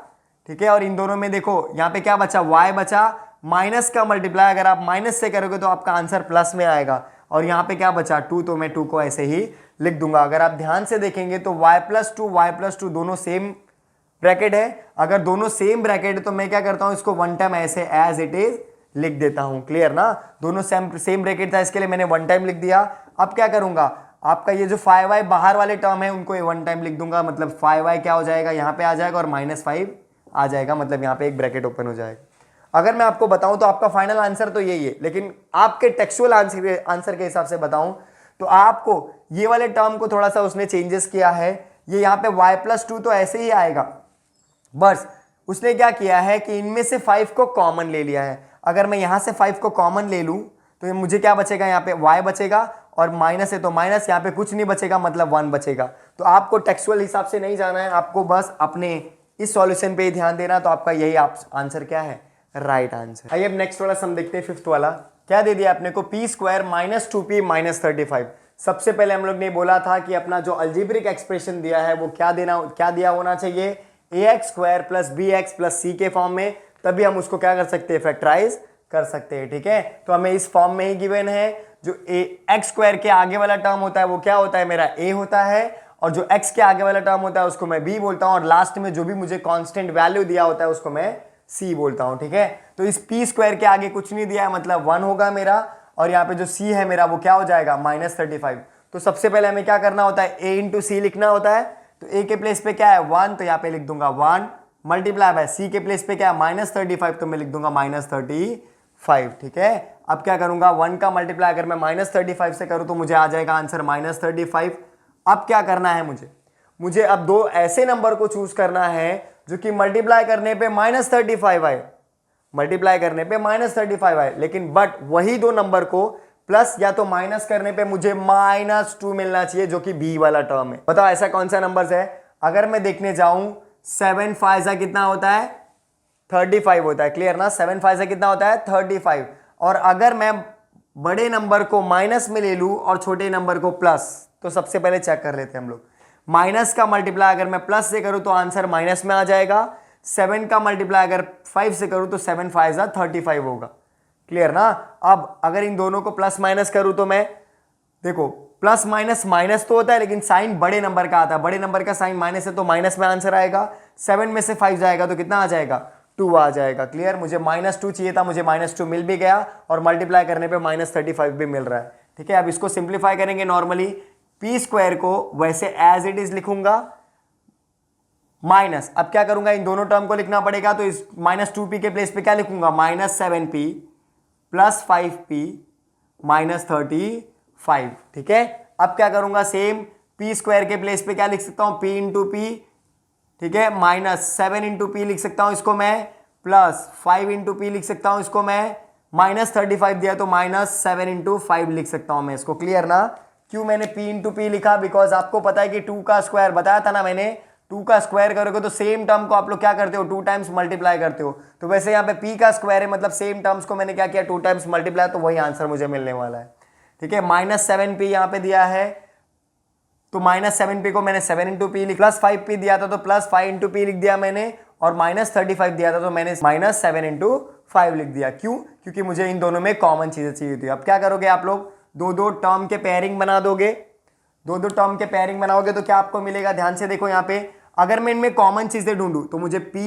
ठीक है, और इन दोनों में देखो यहाँ पे क्या बचा y बचा, माइनस का मल्टीप्लाई अगर आप माइनस से करोगे तो आपका आंसर प्लस में आएगा, और यहाँ पे क्या बचा 2, तो मैं 2 को ऐसे ही लिख दूंगा। अगर आप ध्यान से देखेंगे तो y प्लस 2 दोनों सेम ब्रैकेट है। अगर दोनों सेम ब्रैकेट है तो मैं क्या करता हूँ, इसको वन टाइम ऐसे एज इट इज लिख देता हूँ। क्लियर ना, दोनों सेम ब्रैकेट था, इसके लिए मैंने वन टाइम लिख दिया। अब क्या करूंगा, आपका ये जो 5y बाहर वाले टर्म है उनको वन टाइम लिख दूंगा, मतलब 5y क्या हो जाएगा यहाँ पे आ जाएगा और -5 आ जाएगा, मतलब यहाँ पे एक ब्रैकेट ओपन हो जाएगा। अगर मैं आपको बताऊं तो आपका फाइनल आंसर तो यही है, लेकिन आपके टेक्सुअल आंसर के हिसाब से बताऊं तो आपको ये वाले टर्म को थोड़ा सा उसने चेंजेस किया है। ये यहाँ पे y प्लस 2 तो ऐसे ही आएगा, बस उसने क्या किया है कि इनमें से 5 को कॉमन ले लिया है। अगर मैं यहाँ से 5 को कॉमन ले लूँ तो ये मुझे क्या बचेगा, यहाँ पे y बचेगा और माइनस है तो माइनस, यहाँ पे कुछ नहीं बचेगा मतलब 1 बचेगा। तो आपको टेक्सुअल हिसाब से नहीं जाना है, आपको बस अपने इस सॉल्यूशन पे ही ध्यान देना। तो आपका यही आंसर क्या है, राइट आंसर। आइए अब नेक्स्ट वाला सम देखते हैं, फिफ्थ वाला। क्या दे दिया अपने को, P square minus 2p minus 35। सबसे पहले हम लोग ने बोला था कि अपना जो अल्जेब्रिक एक्सप्रेशन दिया है वो क्या दिया होना चाहिए, ax square plus B x plus C के फॉर्म में, तभी हम उसको क्या कर सकते हैं, फैक्टराइज कर सकते हैं। ठीक है, तो हमें इस फॉर्म में ही गिवन है। जो एक्स स्क्वायर के आगे वाला टर्म होता है वो क्या होता है, मेरा a होता है, और जो x के आगे वाला टर्म होता है उसको मैं b बोलता हूं, और लास्ट में जो भी मुझे कांस्टेंट वैल्यू दिया होता है उसको मैं c बोलता हूं। ठीक है, तो इस p स्क्वायर के आगे कुछ नहीं दिया है मतलब 1 होगा मेरा, और यहाँ पे जो c है मेरा वो क्या हो जाएगा, माइनस 35। तो सबसे पहले हमें क्या करना होता है, a इंटू सी लिखना होता है। तो a के प्लेस पे क्या है 1, तो यहाँ पे लिख दूंगा 1 मल्टीप्लाई बाय c के प्लेस पे क्या है माइनस 35, तो मैं लिख दूंगा माइनस 35। ठीक है, अब क्या करूंगा, 1 का मल्टीप्लाई अगर मैं माइनस 35 से करूं तो मुझे आ जाएगा आंसर माइनस 35। अब क्या करना है मुझे अब दो ऐसे नंबर को चूज करना है जो कि मल्टीप्लाई करने पे माइनस 35 आए, मल्टीप्लाई करने पे माइनस 35 आए, लेकिन बट वही दो नंबर को प्लस या तो माइनस करने पे मुझे -2 मिलना चाहिए, जो कि बी वाला टर्म है। बताओ ऐसा कौन सा नंबर है। अगर मैं देखने जाऊं 7 5 कितना होता है, 35 होता है, क्लियर ना, 7 5 कितना होता है 35। और अगर मैं बड़े नंबर को माइनस में ले लूं और छोटे नंबर को प्लस, तो सबसे पहले चेक कर लेते हैं हम लोग। माइनस का मल्टीप्लाई अगर मैं प्लस से करूं तो आंसर माइनस में आ जाएगा। 7 का मल्टीप्लाई अगर 5 से करूं तो 7 5 35 होगा, क्लियर ना। अब अगर इन दोनों को प्लस माइनस करूं तो मैं देखो प्लस माइनस माइनस तो होता है, लेकिन साइन बड़े नंबर का आता है, बड़े नंबर का साइन माइनस है तो माइनस में आंसर आएगा। 7 में से 5 जाएगा तो कितना आ जाएगा, 2 आ जाएगा, क्लियर। मुझे -2 चाहिए था, मुझे -2 मिल भी गया, और मल्टीप्लाई करने पे -35 भी मिल रहा है। ठीक है, अब इसको सिंप्लीफाई करेंगे नॉर्मली, पी स्क्वायर को वैसे एज इट इज लिखूंगा माइनस, अब क्या करूंगा, इन दोनों टर्म को लिखना पड़ेगा, तो इस -2p के प्लेस पे क्या लिखूंगा, -7p प्लस 5p माइनस 35। ठीक है, अब क्या करूंगा, सेम पी स्क्वायर के प्लेस पे क्या लिख सकता हूं, p इंटू पी, ठीक है, -7 इंटू पी लिख सकता हूं इसको मैं, प्लस 5 इंटू पी लिख सकता हूं इसको मैं, -35 दिया तो -7 इंटू 5 लिख सकता हूं मैं इसको, क्लियर ना। क्यों मैंने p इंटू पी लिखा, बिकॉज आपको पता है कि 2 का स्क्वायर बताया था ना मैंने, 2 का स्क्वायर करोगे तो सेम टर्म को आप लोग क्या करते हो, 2 टाइम्स मल्टीप्लाई करते हो। तो वैसे यहाँ पे p का स्क्वायर है, मतलब सेम टर्म्स को मैंने क्या किया, 2 टाइम्स मल्टीप्लाई, तो वही आंसर मुझे मिलने वाला है। ठीक है, -7p यहाँ पे दिया है, तो -7p को मैंने 7 इंटू पी लिख, प्लस 5p दिया था तो प्लस 5 इंटू पी लिख दिया मैंने, और -35 दिया था तो मैंने -7 इंटू 5 लिख दिया। क्यों, क्योंकि मुझे इन दोनों में कॉमन चीजें चाहिए थी। अब क्या करोगे आप लोग, दो टर्म के पेयरिंग बना दोगे, दो टर्म के पेयरिंग बनाओगे तो क्या आपको मिलेगा, ध्यान से देखो यहाँ पे, अगर मैं इनमें कॉमन चीजें ढूंढूं तो मुझे p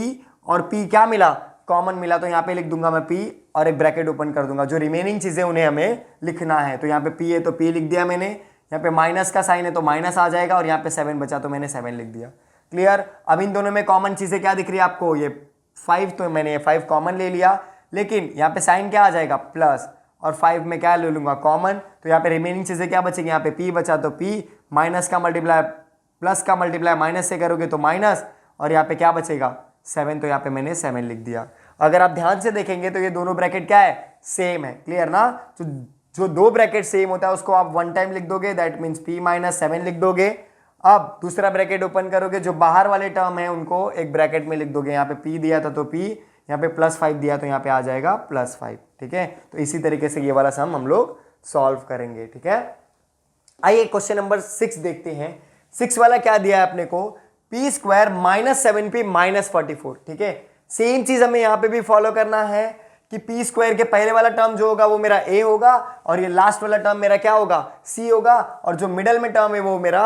और p क्या मिला, कॉमन मिला, तो यहाँ पे लिख दूंगा मैं p और एक ब्रैकेट ओपन कर दूंगा। जो रिमेनिंग चीजें उन्हें हमें लिखना है, तो यहाँ पे p है तो p लिख दिया मैंने, यहाँ पे माइनस का साइन है तो माइनस आ जाएगा, और यहाँ पे 7 बचा तो मैंने 7 लिख दिया, क्लियर। अब इन दोनों में कॉमन चीजें क्या दिख रही है आपको, ये 5, तो मैंने ये 5 कॉमन ले लिया, लेकिन यहाँ पे साइन क्या आ जाएगा, प्लस, और 5 में क्या ले लूंगा, कॉमन, तो यहाँ पे रिमेनिंग चीजें क्या बचेगी, यहाँ पे p बचा तो p, माइनस का मल्टीप्लाई प्लस का मल्टीप्लाई माइनस से करोगे तो माइनस, और यहाँ पे क्या बचेगा 7, तो यहाँ पे मैंने 7 लिख दिया। अगर आप ध्यान से देखेंगे तो ये दोनों ब्रैकेट क्या है, सेम है, क्लियर ना। तो जो दो ब्रैकेट सेम होता है उसको आप 1 टाइम लिख दोगे, दैट मीन्स p माइनस 7 लिख दोगे। अब दूसरा ब्रैकेट ओपन करोगे, जो बाहर वाले टर्म है उनको एक ब्रैकेट में लिख दोगे, यहाँ पे p दिया था तो p, यहाँ पे +5 दिया तो यहाँ पे आ जाएगा +5। ठीक है, तो इसी तरीके से ये वाला सम हम लोग सॉल्व करेंगे। ठीक है, आइए क्वेश्चन नंबर 6 देखते हैं। 6 वाला क्या दिया है अपने को, p स्क्वायर -7p -44। ठीक है, सेम चीज हमें यहाँ पे भी फॉलो करना है कि p स्क्वायर के पहले वाला टर्म जो होगा वो मेरा a होगा, और ये लास्ट वाला टर्म मेरा क्या होगा, c होगा, और जो मिडल में टर्म है वो मेरा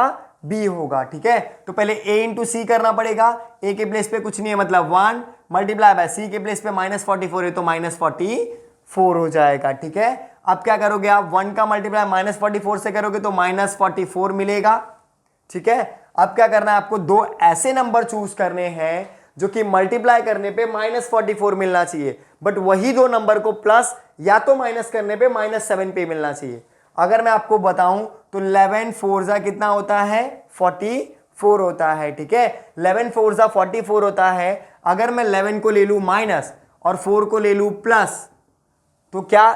b होगा। ठीक है, तो पहले a इंटू सी करना पड़ेगा, a के प्लेस पे कुछ नहीं है मतलब 1 मल्टीप्लाई बाय c के प्लेस पे -44 है तो -44 हो जाएगा। ठीक है, अब क्या करोगे आप, 1 का मल्टीप्लाई -44 से करोगे तो -44 मिलेगा। ठीक है, अब क्या करना है आपको, दो ऐसे नंबर चूज करने हैं जो कि मल्टीप्लाई करने पे -44 मिलना चाहिए, बट वही दो नंबर को प्लस या तो माइनस करने पे -7 पे मिलना चाहिए। अगर मैं आपको बताऊं तो 11 4 कितना होता है, 44 होता है। ठीक है, 11 4 44 होता है। अगर मैं 11 को ले लूं माइनस और 4 को ले लूं प्लस, तो क्या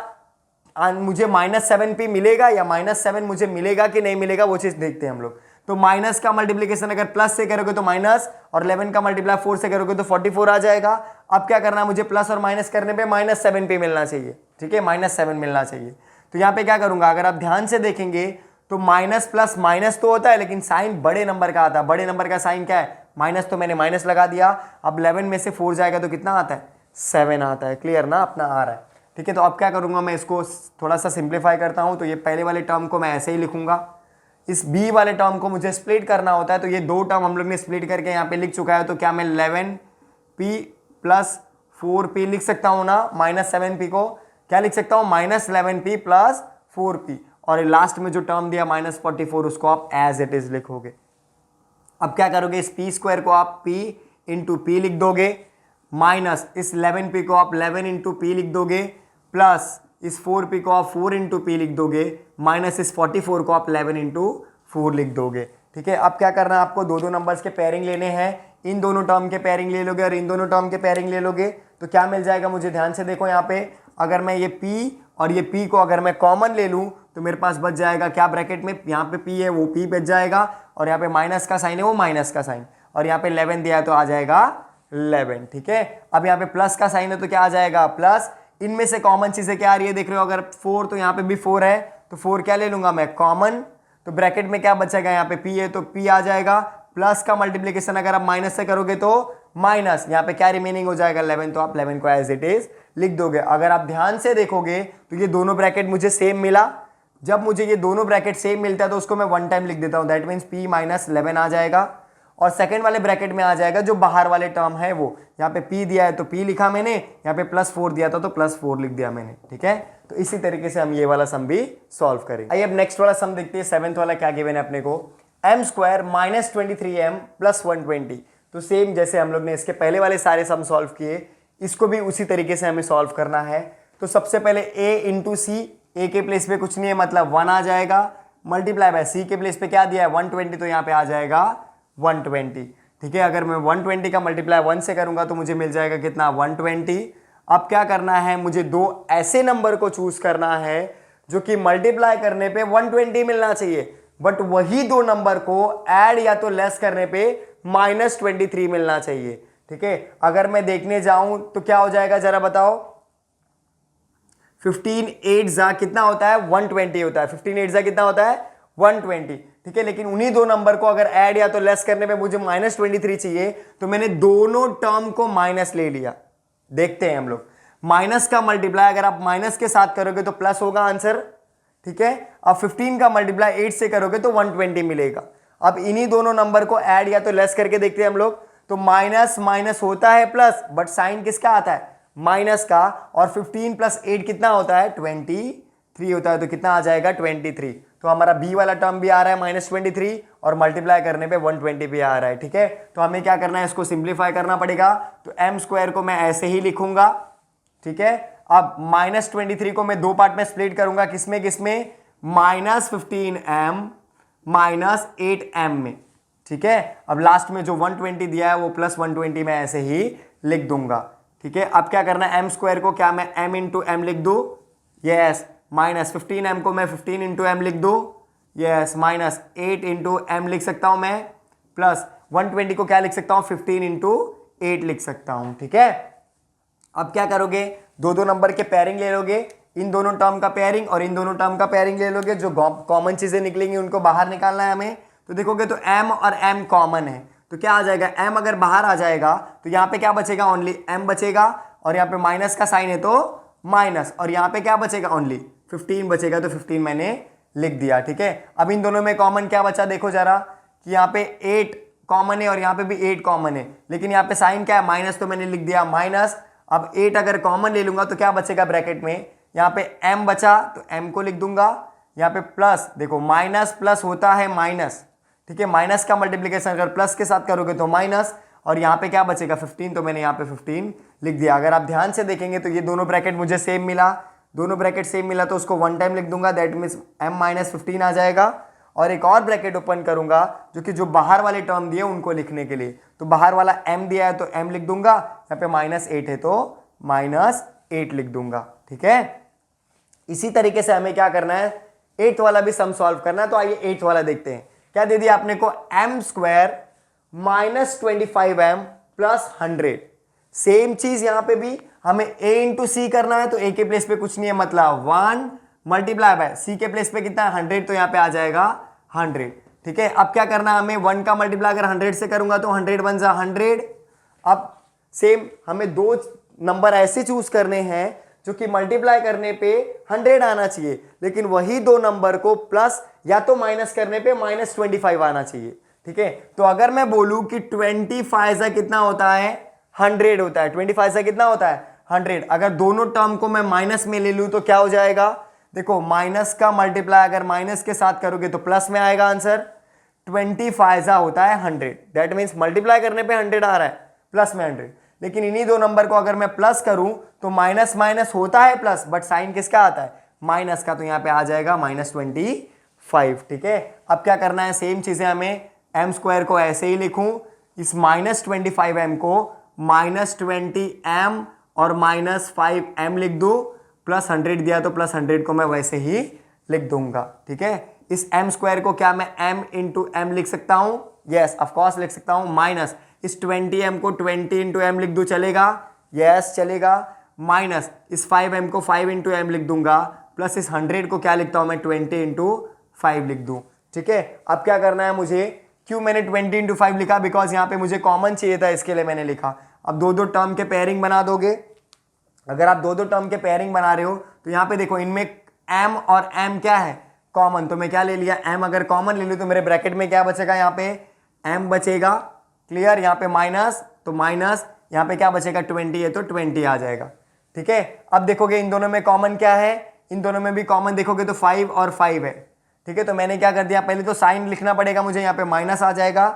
मुझे -7p मिलेगा या -7 मुझे मिलेगा कि नहीं मिलेगा, वो चीज देखते हैं हम लोग। तो माइनस का मल्टीप्लीकेशन अगर प्लस से करोगे तो माइनस, और 11 का मल्टीप्लाई 4 से करोगे तो 44 आ जाएगा। अब क्या करना है, मुझे प्लस और माइनस करने पे -7p मिलना चाहिए, ठीक है, -7 मिलना चाहिए। तो यहाँ पे क्या करूंगा, अगर आप ध्यान से देखेंगे तो माइनस प्लस माइनस तो होता है, लेकिन साइन बड़े नंबर का आता है। बड़े नंबर का साइन क्या है, माइनस, तो मैंने माइनस लगा दिया। अब 11 में से 4 जाएगा तो कितना आता है, 7 आता है। क्लियर ना, अपना आ रहा है, ठीक है। तो अब क्या करूंगा, मैं इसको थोड़ा सा सिंप्लीफाई करता हूं। तो ये पहले वाले टर्म को मैं ऐसे ही लिखूंगा, इस b वाले टर्म को मुझे स्प्लिट करना होता है। तो ये दो टर्म हम लोग ने स्प्लिट करके यहाँ पे लिख चुका है। तो क्या मैं 11p प्लस 4p लिख सकता हूँ ना, -7p को क्या लिख सकता हूँ, -11p प्लस 4p, और लास्ट में जो टर्म दिया -44 उसको आप एज इट इज लिखोगे। अब क्या करोगे, इस p स्क्वायर को आप p इंटू पी लिख दोगे, माइनस इस 11p को आप 11 इंटू पी लिख दोगे, प्लस इस 4p को आप 4 इंटू पी लिख दोगे, माइनस इस 44 को आप 11 इंटू 4 लिख दोगे, ठीक है। अब क्या करना है, आपको दो दो नंबर्स के पेयरिंग लेने हैं। इन दोनों टर्म के पेयरिंग ले लोगे और इन दोनों टर्म के पेयरिंग ले लोगे तो क्या मिल जाएगा, मुझे ध्यान से देखो यहाँ पे। अगर मैं ये p और ये p को अगर मैं कॉमन ले लूँ तो मेरे पास बच जाएगा क्या, ब्रैकेट में यहाँ पे p है वो p बच जाएगा, और यहाँ पे माइनस का साइन है वो माइनस का साइन, और यहाँ पे 11 दिया है तो आ जाएगा 11, ठीक है। अब यहाँ पे प्लस का साइन है तो क्या आ जाएगा, प्लस। इनमें से कॉमन चीजें क्या आ रही है देख रहे हो, अगर 4 तो यहाँ पे भी 4 है, तो 4 क्या ले लूंगा मैं, कॉमन। तो ब्रैकेट में क्या बचेगा, यहाँ पे p है तो p आ जाएगा, प्लस का मल्टीप्लीकेशन अगर आप माइनस से करोगे तो माइनस, यहाँ पे क्या रिमेनिंग हो जाएगा 11, तो आप 11 को एज इट इज लिख दोगे। अगर आप ध्यान से देखोगे तो ये दोनों ब्रैकेट मुझे सेम मिला। जब मुझे ये दोनों ब्रैकेट सेम मिलता है तो उसको मैं वन टाइम लिख देता हूँ, दैट मीन्स p -11 आ जाएगा, और सेकंड वाले ब्रैकेट में आ जाएगा जो बाहर वाले टर्म है वो। यहाँ पे p दिया है तो p लिखा मैंने, यहाँ पे +4 दिया था तो +4 लिख दिया मैंने, ठीक है। तो इसी तरीके से हम ये वाला सम भी सॉल्व करेंगे। आइए अब नेक्स्ट वाला सम देखते हैं। 7th वाला क्या गिवन है अपने को, m² -23m + 120। तो सेम जैसे हम लोग ने इसके पहले वाले सारे सम सॉल्व किए, इसको भी उसी तरीके से हमें सॉल्व करना है। तो सबसे पहले a इंटू सी, a के प्लेस पे कुछ नहीं है मतलब 1 आ जाएगा, मल्टीप्लाई बाय c के प्लेस पे क्या दिया है 120, तो यहाँ पे आ जाएगा 120, ठीक है। अगर मैं 120 का मल्टीप्लाई 1 से करूंगा तो मुझे मिल जाएगा कितना, 120। अब क्या करना है, मुझे दो ऐसे नंबर को चूज करना है जो कि मल्टीप्लाई करने पे 120 मिलना चाहिए, बट वही दो नंबर को ऐड या तो लेस करने पे -23 मिलना चाहिए, ठीक है। अगर मैं देखने जाऊं तो क्या हो जाएगा जरा बताओ, 15 8 जा कितना होता है 120 होता है, 15 8 जा कितना होता है 120, ठीक है। लेकिन उन्हीं दो नंबर को अगर ऐड या तो लेस करने पे मुझे -23 चाहिए, तो मैंने दोनों टर्म को माइनस ले लिया। देखते हैं हम लोग, माइनस का मल्टीप्लाई अगर आप माइनस के साथ करोगे तो प्लस होगा आंसर, ठीक है। अब 15 का मल्टीप्लाई 8 से करोगे तो 120 मिलेगा। अब इन्हीं दोनों नंबर को ऐड या तो लेस करके देखते हैं हम लोग, तो माइनस माइनस होता है प्लस, बट साइन किसका आता है, माइनस का, और 15 + 8 कितना होता है 23 होता है, तो कितना आ जाएगा 23। तो हमारा b वाला टर्म भी आ रहा है -23, और मल्टीप्लाई करने पे 120 भी आ रहा है, ठीक है। तो हमें क्या करना है, इसको सिंप्लीफाई करना पड़ेगा। तो m² को मैं ऐसे ही लिखूंगा, ठीक है। अब -23 को मैं दो पार्ट में स्प्लिट करूंगा, किसमें किसमें, -15m -8m में, ठीक है। अब लास्ट में जो 120 दिया है वो +120 में ऐसे ही लिख दूंगा, ठीक है। अब क्या करना है, m² को क्या मैं m इंटू m लिख दूं, यस, -15m को मैं 15 इंटू m लिख दूं, यस, -8 इंटू m लिख सकता हूं मैं, प्लस 120 को क्या लिख सकता हूं 15 इंटू 8 लिख सकता हूं, ठीक है। अब क्या करोगे, दो दो नंबर के पेयरिंग ले लोगे, इन दोनों टर्म का पेयरिंग और इन दोनों टर्म का पेयरिंग ले लोगे, जो कॉमन चीजें निकलेंगी उनको बाहर निकालना है हमें। तो देखोगे तो m और m कॉमन है, तो क्या आ जाएगा, m अगर बाहर आ जाएगा तो यहाँ पे क्या बचेगा, ओनली m बचेगा, और यहाँ पे माइनस का साइन है तो माइनस, और यहाँ पे क्या बचेगा, ओनली 15 बचेगा, तो 15 मैंने लिख दिया, ठीक है। अब इन दोनों में कॉमन क्या बचा देखो जरा, कि यहाँ पे 8 कॉमन है और यहाँ पे भी 8 कॉमन है, लेकिन यहाँ पे साइन क्या है माइनस, तो मैंने लिख दिया माइनस। अब 8 अगर कॉमन ले लूंगा तो क्या बचेगा ब्रैकेट में, यहाँ पे m बचा तो m को लिख दूंगा, यहाँ पे प्लस, देखो माइनस प्लस होता है माइनस, ठीक है। माइनस का मल्टीप्लीकेशन अगर प्लस के साथ करोगे तो माइनस, और यहाँ पे क्या बचेगा 15, तो मैंने यहाँ पे 15 लिख दिया। अगर आप ध्यान से देखेंगे तो ये दोनों ब्रैकेट मुझे सेम मिला, दोनों ब्रैकेट सेम मिला तो उसको वन टाइम लिख दूंगा, दैट मीन्स m -15 आ जाएगा। और एक और ब्रैकेट ओपन करूंगा जो कि जो बाहर वाले टर्म दिए उनको लिखने के लिए, तो बाहर वाला m दिया है तो m लिख दूंगा, यहाँ पे -8 है तो -8 लिख दूंगा, ठीक है। इसी तरीके से हमें क्या करना है, 8th वाला भी सम सॉल्व करना है। तो आइए 8th वाला देखते हैं। क्या दे दिया आपने को, M square minus 25m plus 100। Same चीज यहां पे भी हमें a इंटू सी करना है, तो a के प्लेस पे कुछ नहीं है, मतलब 1 मल्टीप्लाई बाय c के प्लेस पे कितना है 100, तो यहां पे आ जाएगा 100। ठीक है, अब क्या करना है हमें, 1 का मल्टीप्लाई अगर 100 से करूंगा तो 100 बन जा 100। अब सेम हमें दो नंबर ऐसे चूज करने हैं जो कि मल्टीप्लाई करने पे 100 आना चाहिए, लेकिन वही दो नंबर को प्लस या तो माइनस करने पे -25 आना चाहिए। ठीक है, तो अगर मैं बोलूं कि 25 से कितना होता है 100 होता है, 25 से कितना होता है 100, अगर दोनों टर्म को मैं माइनस में ले लूं तो क्या हो जाएगा, देखो माइनस का मल्टीप्लाई अगर माइनस के साथ करोगे तो प्लस में आएगा आंसर। 25 होता है 100, दैट मीन्स मल्टीप्लाई करने पे 100 आ रहा है, प्लस में 100। लेकिन इन्हीं दो नंबर को अगर मैं प्लस करूं तो माइनस माइनस होता है प्लस, बट साइन किसका आता है, माइनस का, तो यहां पे आ जाएगा -25। ठीक है, अब क्या करना है, सेम चीजें हमें, एम स्क्वायर को ऐसे ही लिखूं, इस -25m को -20m और -5m लिख दूं, प्लस 100 दिया तो प्लस 100 को मैं वैसे ही लिख दूंगा। ठीक है, इस m स्क्वायर को क्या मैं m इंटू एम लिख सकता हूं, यस ऑफकोर्स लिख सकता हूं, माइनस इस 20m को 20 इंटू एम लिख दूं, चलेगा, यस चलेगा, माइनस इस 5m को 5 इंटू एम लिख दूंगा, प्लस इस 100 को क्या लिखता हूं मैं 20 इंटू 5 लिख दूं। ठीक है, अब क्या करना है मुझे, क्यों मैंने 20 इंटू 5 लिखा, बिकॉज यहां पे मुझे कॉमन चाहिए था, इसके लिए मैंने लिखा। अब दो दो टर्म के पेयरिंग बना दोगे, अगर आप दो दो टर्म के पेयरिंग बना रहे हो तो यहां पे देखो इनमें m और m क्या है कॉमन, तो मैं क्या ले लिया, m अगर कॉमन ले लूं तो मेरे ब्रैकेट में क्या बचेगा, यहाँ पे m बचेगा, क्लियर, यहाँ पे माइनस तो माइनस, यहाँ पे क्या बचेगा 20 है तो 20 आ जाएगा। ठीक है, अब देखोगे इन दोनों में कॉमन क्या है, इन दोनों में भी कॉमन देखोगे तो 5 और 5 है। ठीक है, तो मैंने क्या कर दिया, पहले तो साइन लिखना पड़ेगा मुझे, यहाँ पे माइनस आ जाएगा,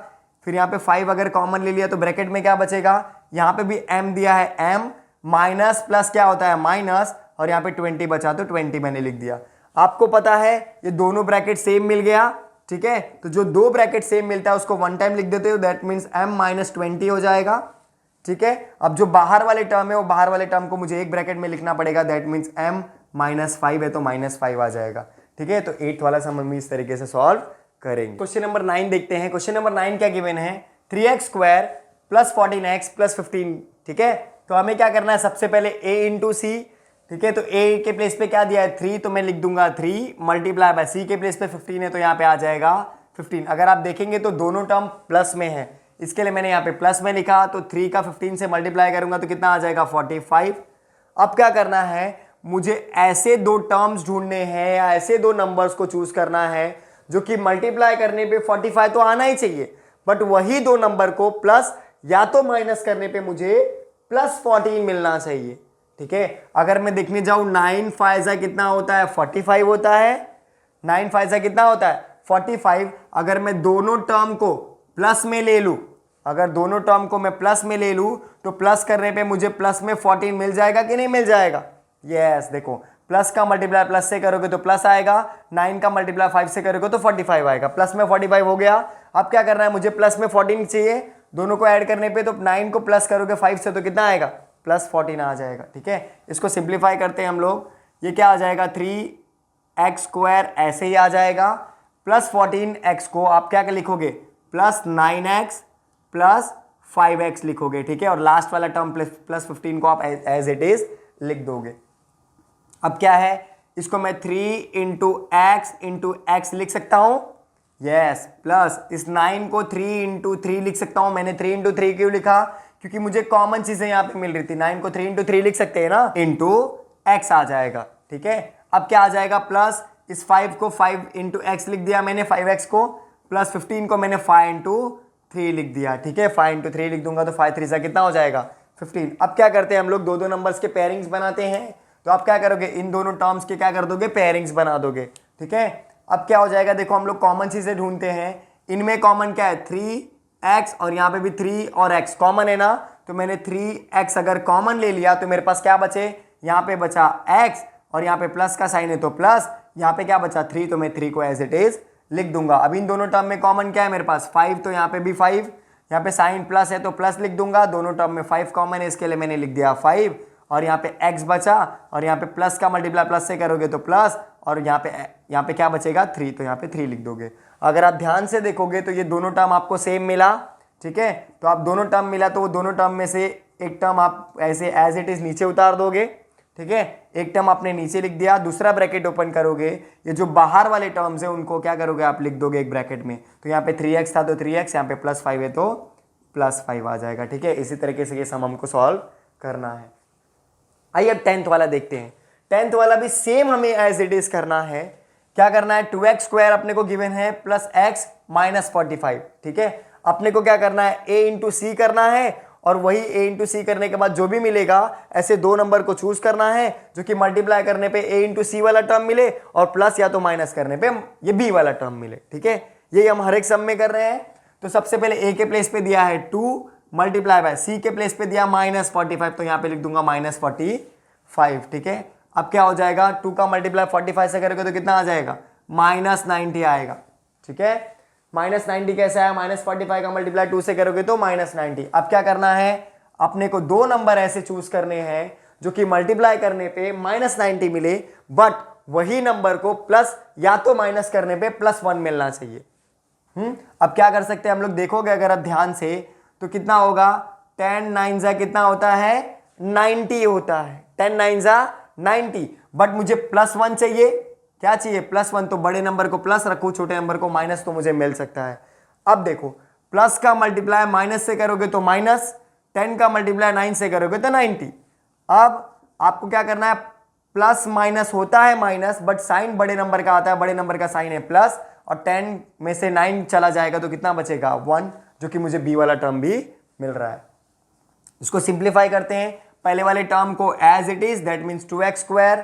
फिर यहाँ पे 5 अगर कॉमन ले लिया तो ब्रैकेट में क्या बचेगा, यहाँ पे भी m दिया है, m माइनस प्लस क्या होता है माइनस, और यहाँ पे 20 बचा तो 20 मैंने लिख दिया। आपको पता है ये दोनों ब्रैकेट सेम मिल गया। ठीक है, तो जो दो ब्रैकेट सेम मिलता है उसको वन टाइम लिख देते हो, दैट मीन्स m -20 हो जाएगा। ठीक है, अब जो बाहर वाले टर्म है वो बाहर वाले टर्म को मुझे एक ब्रैकेट में लिखना पड़ेगा, दैट मीन्स m -5 है तो -5 आ जाएगा। ठीक है, तो 8th वाला सम हम इस तरीके से सॉल्व करेंगे। क्वेश्चन नंबर 9 देखते हैं। क्वेश्चन नंबर 9 क्या गिवन है, 3x square plus 14x plus 15। ठीक है, तो हमें क्या करना है, सबसे पहले a इंटू सी। ठीक है, तो a के प्लेस पे क्या दिया है 3, तो मैं लिख दूंगा 3 मल्टीप्लाई बाय c के प्लेस पे 15 है तो यहाँ पे आ जाएगा 15। अगर आप देखेंगे तो दोनों टर्म प्लस में है, इसके लिए मैंने यहाँ पे प्लस में लिखा, तो 3 का 15 से मल्टीप्लाई करूंगा तो कितना आ जाएगा 45। अब क्या करना है, मुझे ऐसे दो टर्म्स ढूंढने हैं या ऐसे दो नंबर्स को चूज करना है जो कि मल्टीप्लाई करने पे 45 तो आना ही चाहिए, बट वही दो नंबर को प्लस या तो माइनस करने पे मुझे +14 मिलना चाहिए। ठीक है, अगर मैं देखने जाऊं 9 5 कितना होता है 45 होता है, 9 5 कितना होता है 45। अगर मैं दोनों टर्म को प्लस में ले लूं, अगर दोनों टर्म को मैं प्लस में ले लूं तो प्लस करने पे मुझे प्लस में 14 मिल जाएगा कि नहीं मिल जाएगा, यस देखो प्लस का मल्टीप्लाई प्लस से करोगे तो प्लस आएगा, 9 का मल्टीप्लाई 5 से करोगे तो 45 आएगा, प्लस में 45 हो गया। अब क्या करना है, मुझे प्लस में 14 चाहिए, दोनों को ऐड करने पे तो 9 को प्लस करोगे 5 से तो कितना आएगा +14 आ जाएगा। ठीक है, इसको सिंप्लीफाई करते हैं हम लोग, ये क्या आ जाएगा 3x स्क्वायर ऐसे ही आ जाएगा, +14x को आप क्या लिखोगे +9x + 5x लिखोगे। ठीक है, और लास्ट वाला टर्म +15 को आप एज इट इज लिख दोगे। अब क्या है, इसको मैं 3 × x लिख सकता हूं, यस, प्लस इस 9 को 3 × 3 लिख सकता हूं। मैंने 3 × 3 क्यों लिखा, क्योंकि मुझे कॉमन चीजें यहां पे मिल रही थी। 9 को 3 × 3 लिख सकते हैं ना, इंटू x आ जाएगा। ठीक है, अब क्या आ जाएगा, प्लस इस 5 को 5 × x लिख दिया मैंने 5x को, प्लस 15 को मैंने 5 × 3 लिख दिया। ठीक है, 5 × 3 लिख दूंगा तो 5 3 कितना हो जाएगा 15। अब क्या करते हैं हम लोग, दो दो नंबर्स के पेयरिंग्स बनाते हैं, तो आप क्या करोगे, इन दोनों टर्म्स के क्या कर दोगे, पेयरिंग्स बना दोगे। ठीक है, अब क्या हो जाएगा, देखो हम लोग कॉमन चीजें ढूंढते हैं, इनमें कॉमन क्या है 3x और यहाँ पे भी 3 और x कॉमन है ना, तो मैंने 3x अगर कॉमन ले लिया तो मेरे पास क्या बचे, यहाँ पे बचा x और यहाँ पे प्लस का साइन है तो प्लस, यहाँ पे क्या बचा 3, तो मैं 3 को एज इट इज लिख दूंगा। अब इन दोनों टर्म में कॉमन क्या है मेरे पास 5, तो यहाँ पे भी 5, यहाँ पे साइन प्लस है तो प्लस लिख दूंगा, दोनों टर्म में 5 कॉमन है इसके लिए मैंने लिख दिया 5, और यहाँ पे x बचा, और यहाँ पे प्लस का मल्टीप्लाई प्लस से करोगे तो प्लस, और यहाँ पे क्या बचेगा 3, तो यहाँ पे 3 लिख दोगे। अगर आप ध्यान से देखोगे तो ये दोनों टर्म आपको सेम मिला, ठीक है। तो आप दोनों टर्म मिला तो वो दोनों टर्म में से एक टर्म आप ऐसे एज इट इज नीचे उतार दोगे, ठीक है। एक टर्म आपने नीचे लिख दिया, दूसरा ब्रैकेट ओपन करोगे, ये जो बाहर वाले टर्म्स है उनको क्या करोगे आप लिख दोगे एक ब्रैकेट में। तो यहाँ पे 3x था तो 3x, यहाँ पे +5 है तो +5 आ जाएगा, ठीक है। इसी तरीके से ये सम हमको सॉल्व करना है। आइए अब 10th वाला देखते हैं। 10th वाला भी सेम हमें एज इट इज करना है। क्या करना है, 2x² अपने को गिवन है प्लस x माइनस 45, ठीक है। अपने को क्या करना है, a इंटू सी करना है, और वही a इंटू सी करने के बाद जो भी मिलेगा ऐसे दो नंबर को चूज करना है जो कि मल्टीप्लाई करने पे a इंटू सी वाला टर्म मिले और प्लस या तो माइनस करने पे ये b वाला टर्म मिले, ठीक है। यही हम हर एक सम में कर रहे हैं। तो सबसे पहले a के प्लेस पे दिया है 2 मल्टीप्लाई बाय c के प्लेस पे दिया -45, तो यहाँ पे लिख दूंगा -45, ठीक है। अब क्या हो जाएगा, 2 का मल्टीप्लाई 45 से करोगे तो कितना आ जाएगा, -90 आएगा, ठीक है। -90 कैसे आया, -45 का मल्टीप्लाई 2 से करोगे तो -90। अब क्या करना है, अपने को दो नंबर ऐसे चूज करने हैं जो कि मल्टीप्लाई करने पे -90 मिले, बट वही नंबर को प्लस या तो माइनस करने पे +1 मिलना चाहिए। अब क्या कर सकते हैं हम लोग, देखोगे अगर आप ध्यान से तो कितना होगा, 10 9 जा कितना होता है, 90 होता है, 10 9 जा 90, बट मुझे +1 चाहिए। क्या चाहिए, +1, तो बड़े नंबर को प्लस रखो, छोटे नंबर को माइनस, तो मुझे मिल सकता है। अब देखो, प्लस का मल्टीप्लाई माइनस से करोगे तो माइनस, 10 का मल्टीप्लाई 9 से करोगे तो 90। अब आपको क्या करना है, प्लस माइनस होता है माइनस, बट साइन बड़े नंबर का आता है, बड़े नंबर का साइन है प्लस, और 10 में से 9 चला जाएगा तो कितना बचेगा, 1, जो कि मुझे b वाला टर्म भी मिल रहा है। इसको सिंप्लीफाई करते हैं, पहले वाले टर्म को as it is, that means 2x²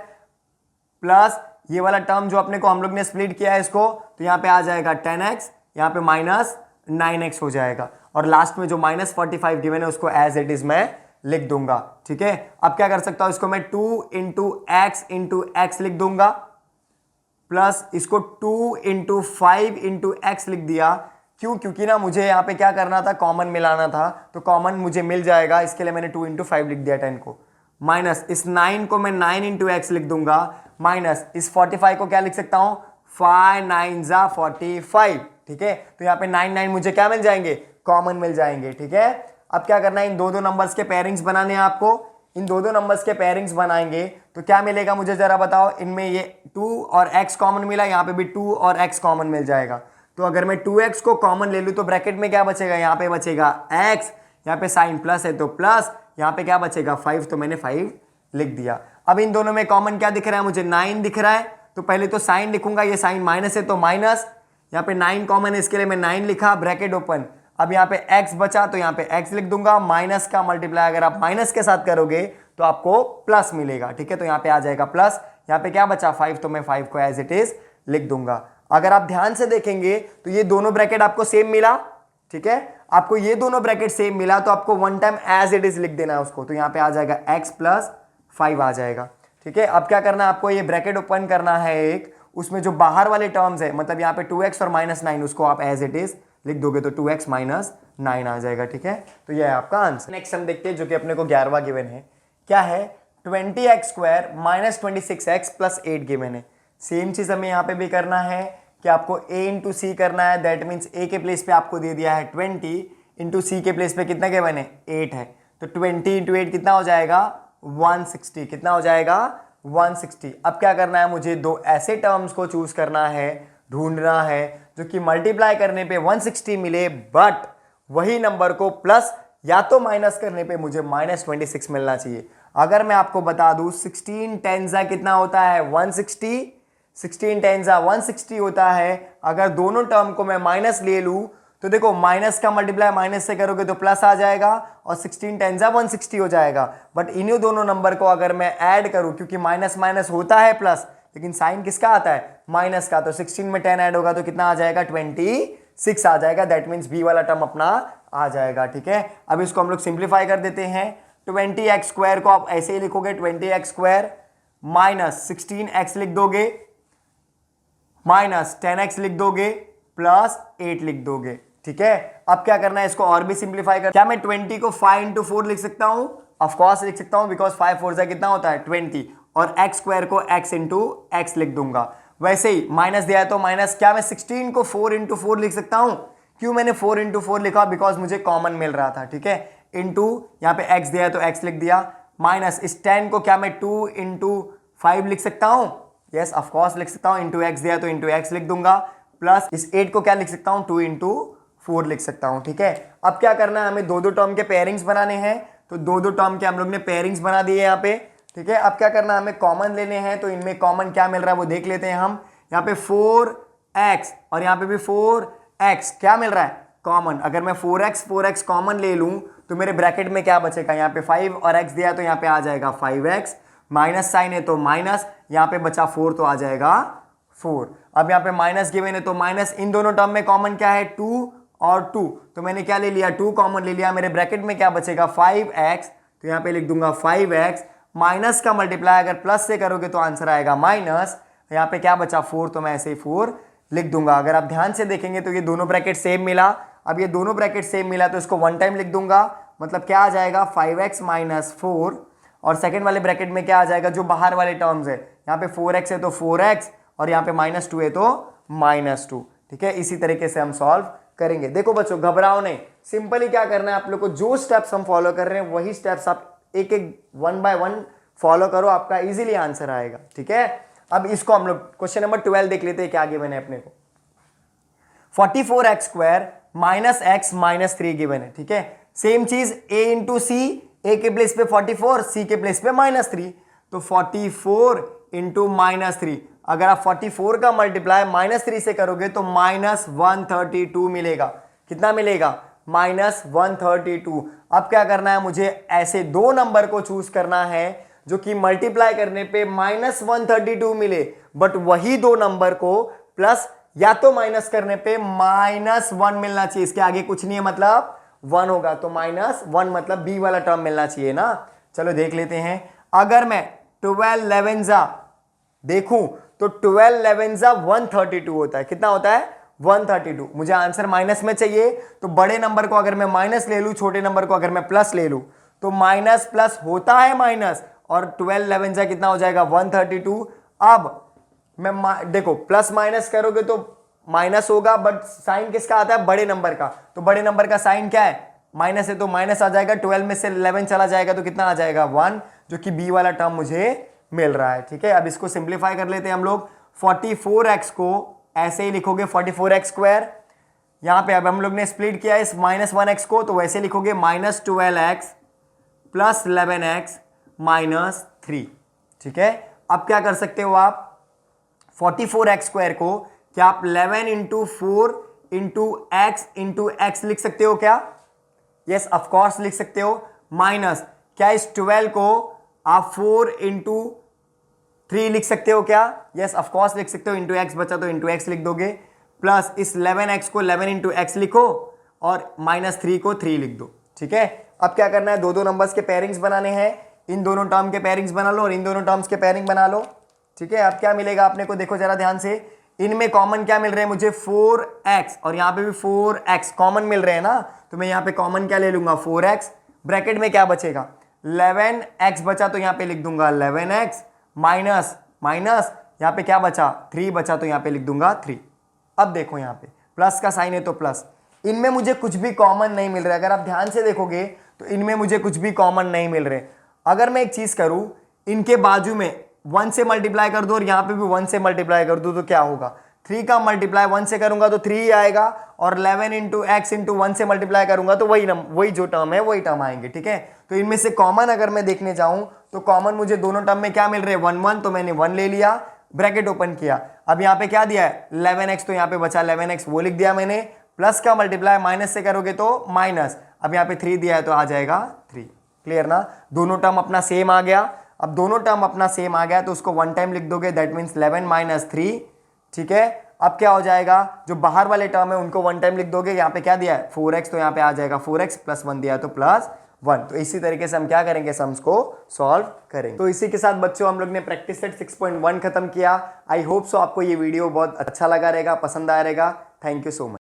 plus ये वाला टर्म जो अपने को हम लोग ने स्प्लिट किया है इसको, तो यहाँ पे आ जाएगा 10x, यहाँ पे -9x हो जाएगा, और लास्ट में जो -45 गिवन है उसको एज इट इज मैं लिख दूंगा, ठीक है। अब क्या कर सकता हूं, इसको मैं 2 इंटू x लिख दूंगा, प्लस इसको 2 इंटू 5 इंटू x लिख दिया। क्यों, क्योंकि ना मुझे यहाँ पे क्या करना था, कॉमन मिलाना था, तो कॉमन मुझे मिल जाएगा, इसके लिए मैंने 2 इंटू 5 लिख दिया 10 को, माइनस इस 9 को मैं 9 इंटू x लिख दूंगा, माइनस इस 45 को क्या लिख सकता हूं, 5 9 जा 45, ठीक है। तो यहाँ पे 9 9 मुझे क्या मिल जाएंगे, कॉमन मिल जाएंगे, ठीक है। अब क्या करना है, इन दो नंबर्स के पेयरिंग्स बनाने हैं आपको। इन दो नंबर्स के पेयरिंग्स बनाएंगे तो क्या मिलेगा मुझे जरा बताओ, इनमें ये 2 और x कॉमन मिला, यहाँ पे भी 2 और x कॉमन मिल जाएगा। तो अगर मैं 2x को कॉमन ले लूँ तो ब्रैकेट में क्या बचेगा, यहाँ पे बचेगा x, यहाँ पे साइन प्लस है तो प्लस, यहाँ पे क्या बचेगा 5, तो मैंने 5 लिख दिया। अब इन दोनों में कॉमन क्या दिख रहा है मुझे, 9 दिख रहा है, तो पहले तो साइन लिखूंगा, ये साइन माइनस है तो माइनस, यहाँ पे 9 कॉमन है इसके लिए मैं 9 लिखा, ब्रैकेट ओपन। अब यहाँ पे x बचा तो यहाँ पे x लिख दूंगा, माइनस का मल्टीप्लाई अगर आप माइनस के साथ करोगे तो आपको प्लस मिलेगा, ठीक है। तो यहाँ पे आ जाएगा प्लस, यहाँ पे क्या बचा 5, तो मैं 5 को एज इट इज लिख दूंगा। अगर आप ध्यान से देखेंगे तो ये दोनों ब्रैकेट आपको सेम मिला, ठीक है। आपको ये दोनों ब्रैकेट सेम मिला तो आपको one time as it is लिख देना है उसको, तो यहाँ पे आ जाएगा x प्लस 5 आ जाएगा, ठीक है। अब क्या करना है आपको, ये ब्रैकेट ओपन करना है एक, उसमें जो बाहर वाले टर्म्स है, मतलब यहाँ पे 2x और -9 उसको आप एज इट इज लिख दोगे तो 2x -9 आ जाएगा, ठीक है। तो यह है आपका आंसर। नेक्स्ट हम देखते हैं जो कि अपने को 11वां गिवन है, क्या है, 20x² -26x प्लस 8 गिवन है। सेम चीज हमें यहाँ पे भी करना है कि आपको a इंटू सी करना है, दैट मीन्स a के प्लेस पे आपको दे दिया है 20, इंटू सी के प्लेस पे कितना गिवन है 8 है, तो 20 इंटू 8 कितना हो जाएगा 160, कितना हो जाएगा 160। अब क्या करना है, मुझे दो ऐसे टर्म्स को चूज करना है, ढूंढना है जो कि मल्टीप्लाई करने पे 160 मिले, बट वही नंबर को प्लस या तो माइनस करने पे मुझे -26 मिलना चाहिए। अगर मैं आपको बता दूं 16 10 कितना होता है 160, 16 10 160 होता है। अगर दोनों टर्म को मैं माइनस ले लूं तो देखो माइनस का मल्टीप्लाई माइनस से करोगे तो प्लस आ जाएगा और 16 10 160 हो जाएगा। बट इन्हीं दोनों नंबर को अगर मैं ऐड करूं, क्योंकि माइनस माइनस होता है प्लस, लेकिन साइन किसका आता है माइनस का, तो 16 में 10 ऐड होगा तो कितना आ जाएगा 26 आ जाएगा। दैट मीन्स बी वाला टर्म अपना आ जाएगा, ठीक है। अब इसको हम लोग सिंप्लीफाई कर देते हैं। 20x² को आप ऐसे ही लिखोगे 20x² माइनस 16x लिख दोगे, माइनस 10x लिख दोगे, प्लस 8 लिख दोगे, ठीक है। अब क्या करना है, इसको और भी सिंप्लीफाई कर, क्या मैं 20 को 5 इंटू 4 लिख सकता हूं, ऑफकोर्स लिख सकता हूँ बिकॉज 5 4 जा कितना होता है 20, और एक्स स्क्वायर को x इंटू एक्स लिख दूंगा। वैसे ही माइनस दिया है तो माइनस, क्या मैं 16 को 4 इंटू 4 लिख सकता हूँ? क्यों मैंने 4 इंटू 4 लिखा? बिकॉज मुझे कॉमन मिल रहा था, ठीक है। इंटू यहाँ पे x दिया है तो x लिख दिया, माइनस इस 10 को क्या मैं 2 इंटू 5 लिख सकता हूँ? यस ऑफकोर्स लिख सकता हूँ। इंटू एक्स दिया है तो इंटू एक्स लिख दूंगा, प्लस इस 8 को क्या लिख सकता हूँ? 2 इंटू 4 लिख सकता हूँ, ठीक है। अब क्या करना है, हमें दो टर्म के पेयरिंग्स बनाने हैं, तो दो टर्म के हम लोग ने पेयरिंग्स बना दिए यहाँ पे, ठीक है। अब क्या करना है, हमें कॉमन लेने हैं, तो इनमें कॉमन क्या मिल रहा है वो देख लेते हैं हम। यहाँ पे 4x और यहाँ पे भी 4x क्या मिल रहा है? कॉमन। अगर मैं 4x कॉमन ले लूं तो मेरे ब्रैकेट में क्या बचेगा? यहाँ पे 5 और x दिया तो यहाँ पे आ जाएगा 5x, माइनस साइन है तो माइनस, यहाँ पे बचा 4 तो आ जाएगा 4। अब यहाँ पे माइनस गिवन है तो माइनस, इन दोनों टर्म में कॉमन क्या है? 2 और 2, तो मैंने क्या ले लिया? 2 कॉमन ले लिया। मेरे ब्रैकेट में क्या बचेगा? 5x, तो यहाँ पे लिख दूंगा 5x, माइनस का मल्टीप्लाई अगर प्लस से करोगे तो आंसर आएगा माइनस, यहाँ पे क्या बचा? 4, तो मैं ऐसे ही 4 लिख दूंगा। अगर आप ध्यान से देखेंगे तो ये दोनों ब्रैकेट सेम मिला। अब ये दोनों ब्रैकेट सेम मिला तो इसको वन टाइम लिख दूंगा, मतलब क्या आ जाएगा? 5x माइनस 4, और सेकंड वाले ब्रैकेट में क्या आ जाएगा? जो बाहर वाले टर्म्स है, यहाँ पे 4x है तो 4x, और यहाँ पे -2 है तो -2, ठीक है। इसी तरीके से हम सॉल्व करेंगे। देखो बच्चों घबराओ नहीं, सिंपली क्या करना है आप लोग को, जो स्टेप्स हम फॉलो कर रहे हैं वही स्टेप्स आप एक एक 1 बाय 1 फॉलो करो, आपका इजीली आंसर आएगा, ठीक है। अब इसको हम लोग क्वेश्चन नंबर 12 देख लेते हैं क्या गिवन है अपने को। 44x square minus x minus 3 given है, ठीक है। सेम चीज a इंटू सी, ए के प्लेस पे 44, सी के प्लेस पे -3, तो 44 इंटू -3, अगर आप 44 का मल्टीप्लाई -3 से करोगे तो -132 मिलेगा। कितना मिलेगा? -132। अब क्या करना है, मुझे ऐसे दो नंबर को चूज करना है जो कि मल्टीप्लाई करने पे -132 मिले, बट वही दो नंबर को प्लस या तो माइनस करने पे -1 मिलना चाहिए। इसके आगे कुछ नहीं है, मतलब 1 होगा, तो -1 मतलब बी वाला टर्म मिलना चाहिए ना। चलो देख लेते हैं। अगर मैं 12 11 जा देखूं तो 12 11 जा 132 होता है। कितना होता है? 132। मुझे आंसर माइनस में चाहिए, तो बड़े नंबर को अगर मैं माइनस ले लूं, छोटे नंबर को अगर मैं प्लस ले लूं, तो माइनस प्लस होता है माइनस, और 12 11 जा कितना हो जाएगा? 132। अब मैं देखो प्लस माइनस करोगे तो माइनस होगा, बट साइन किसका आता है? बड़े नंबर का। तो बड़े नंबर का साइन क्या है? माइनस है तो माइनस आ जाएगा। 12 में से 11 चला जाएगा तो कितना आ जाएगा? 1, जो कि बी वाला टर्म मुझे मिल रहा है, ठीक है। अब इसको सिंप्लीफाई कर लेते हैं हम लोग। 44x को ऐसे ही लिखोगे 44x स्क्वायर, यहां पे अब हम लोग ने स्प्लिट किया इस -1x को, तो वैसे लिखोगे -12x प्लस 11x -3, ठीक है। अब क्या कर सकते हो आप? 44x स्क्वायर को क्या आप 11 इंटू 4 इंटू एक्स लिख सकते हो क्या? यस ऑफकोर्स लिख सकते हो। माइनस क्या इस 12 को आप 4 इंटू 3 लिख सकते हो क्या? यस ऑफकोर्स लिख सकते हो। इंटू एक्स बचा तो इंटू एक्स लिख दोगे, प्लस इस 11x को 11 इंटू एक्स लिखो और -3 को 3 लिख दो, ठीक है। अब क्या करना है? दो नंबर्स के पेयरिंग्स बनाने हैं। इन दोनों टर्म के पेयरिंग्स बना लो और इन दोनों टर्म्स के पेयरिंग बना लो, ठीक है। अब क्या मिलेगा अपने को? देखो जरा ध्यान से, इनमें कॉमन क्या मिल रहे हैं मुझे? 4x, और यहाँ पे भी 4x कॉमन मिल रहे हैं ना, तो मैं यहाँ पे कॉमन क्या ले लूंगा? 4x। ब्रैकेट में क्या बचेगा? 11x बचा तो यहाँ पे लिख दूंगा 11x, माइनस माइनस यहाँ पे क्या बचा? 3 बचा तो यहाँ पे लिख दूंगा 3। अब देखो यहाँ पे प्लस का साइन है तो प्लस, इनमें मुझे कुछ भी कॉमन नहीं मिल रहा है। अगर आप ध्यान से देखोगे तो इनमें मुझे कुछ भी कॉमन नहीं मिल रहे। अगर मैं एक चीज करूं, इनके बाजू में 1 से मल्टीप्लाई कर दो और यहाँ पे भी 1 से मल्टीप्लाई कर दो, तो क्या होगा? 3 का मल्टीप्लाई 1 से करूंगा तो 3 ही आएगा, और 11 इंटू एक्स इंटू 1 से मल्टीप्लाई करूंगा तो वही जो टर्म है वही टर्म आएंगे, ठीक है। तो इनमें से कॉमन अगर मैं देखने जाऊं तो कॉमन मुझे दोनों टर्म में क्या मिल रहे हैं? 1 1, तो मैंने 1 ले लिया, ब्रैकेट ओपन किया। अब यहाँ पे क्या दिया है? 11x, तो यहाँ पे बचा 11x, वो लिख दिया मैंने। प्लस का मल्टीप्लाई माइनस से करोगे तो माइनस, अब यहाँ पे 3 दिया है तो आ जाएगा 3। क्लियर ना? दोनों टर्म अपना सेम आ गया। अब दोनों टर्म अपना सेम आ गया तो उसको 1 टाइम लिख दोगे, दैट मीन्स 11 माइनस 3, ठीक है। अब क्या हो जाएगा? जो बाहर वाले टर्म है उनको 1 टाइम लिख दोगे। यहाँ पे क्या दिया है? 4x, तो यहाँ पे आ जाएगा 4x, प्लस 1 दिया है तो +1। तो इसी तरीके से हम क्या करेंगे? सम्स को सॉल्व करेंगे। तो इसी के साथ बच्चों हम लोग ने प्रैक्टिस सेट 6.1 खत्म किया। आई होप सो आपको ये वीडियो बहुत अच्छा लगा रहेगा, पसंद आया रहेगा। Thank you so much.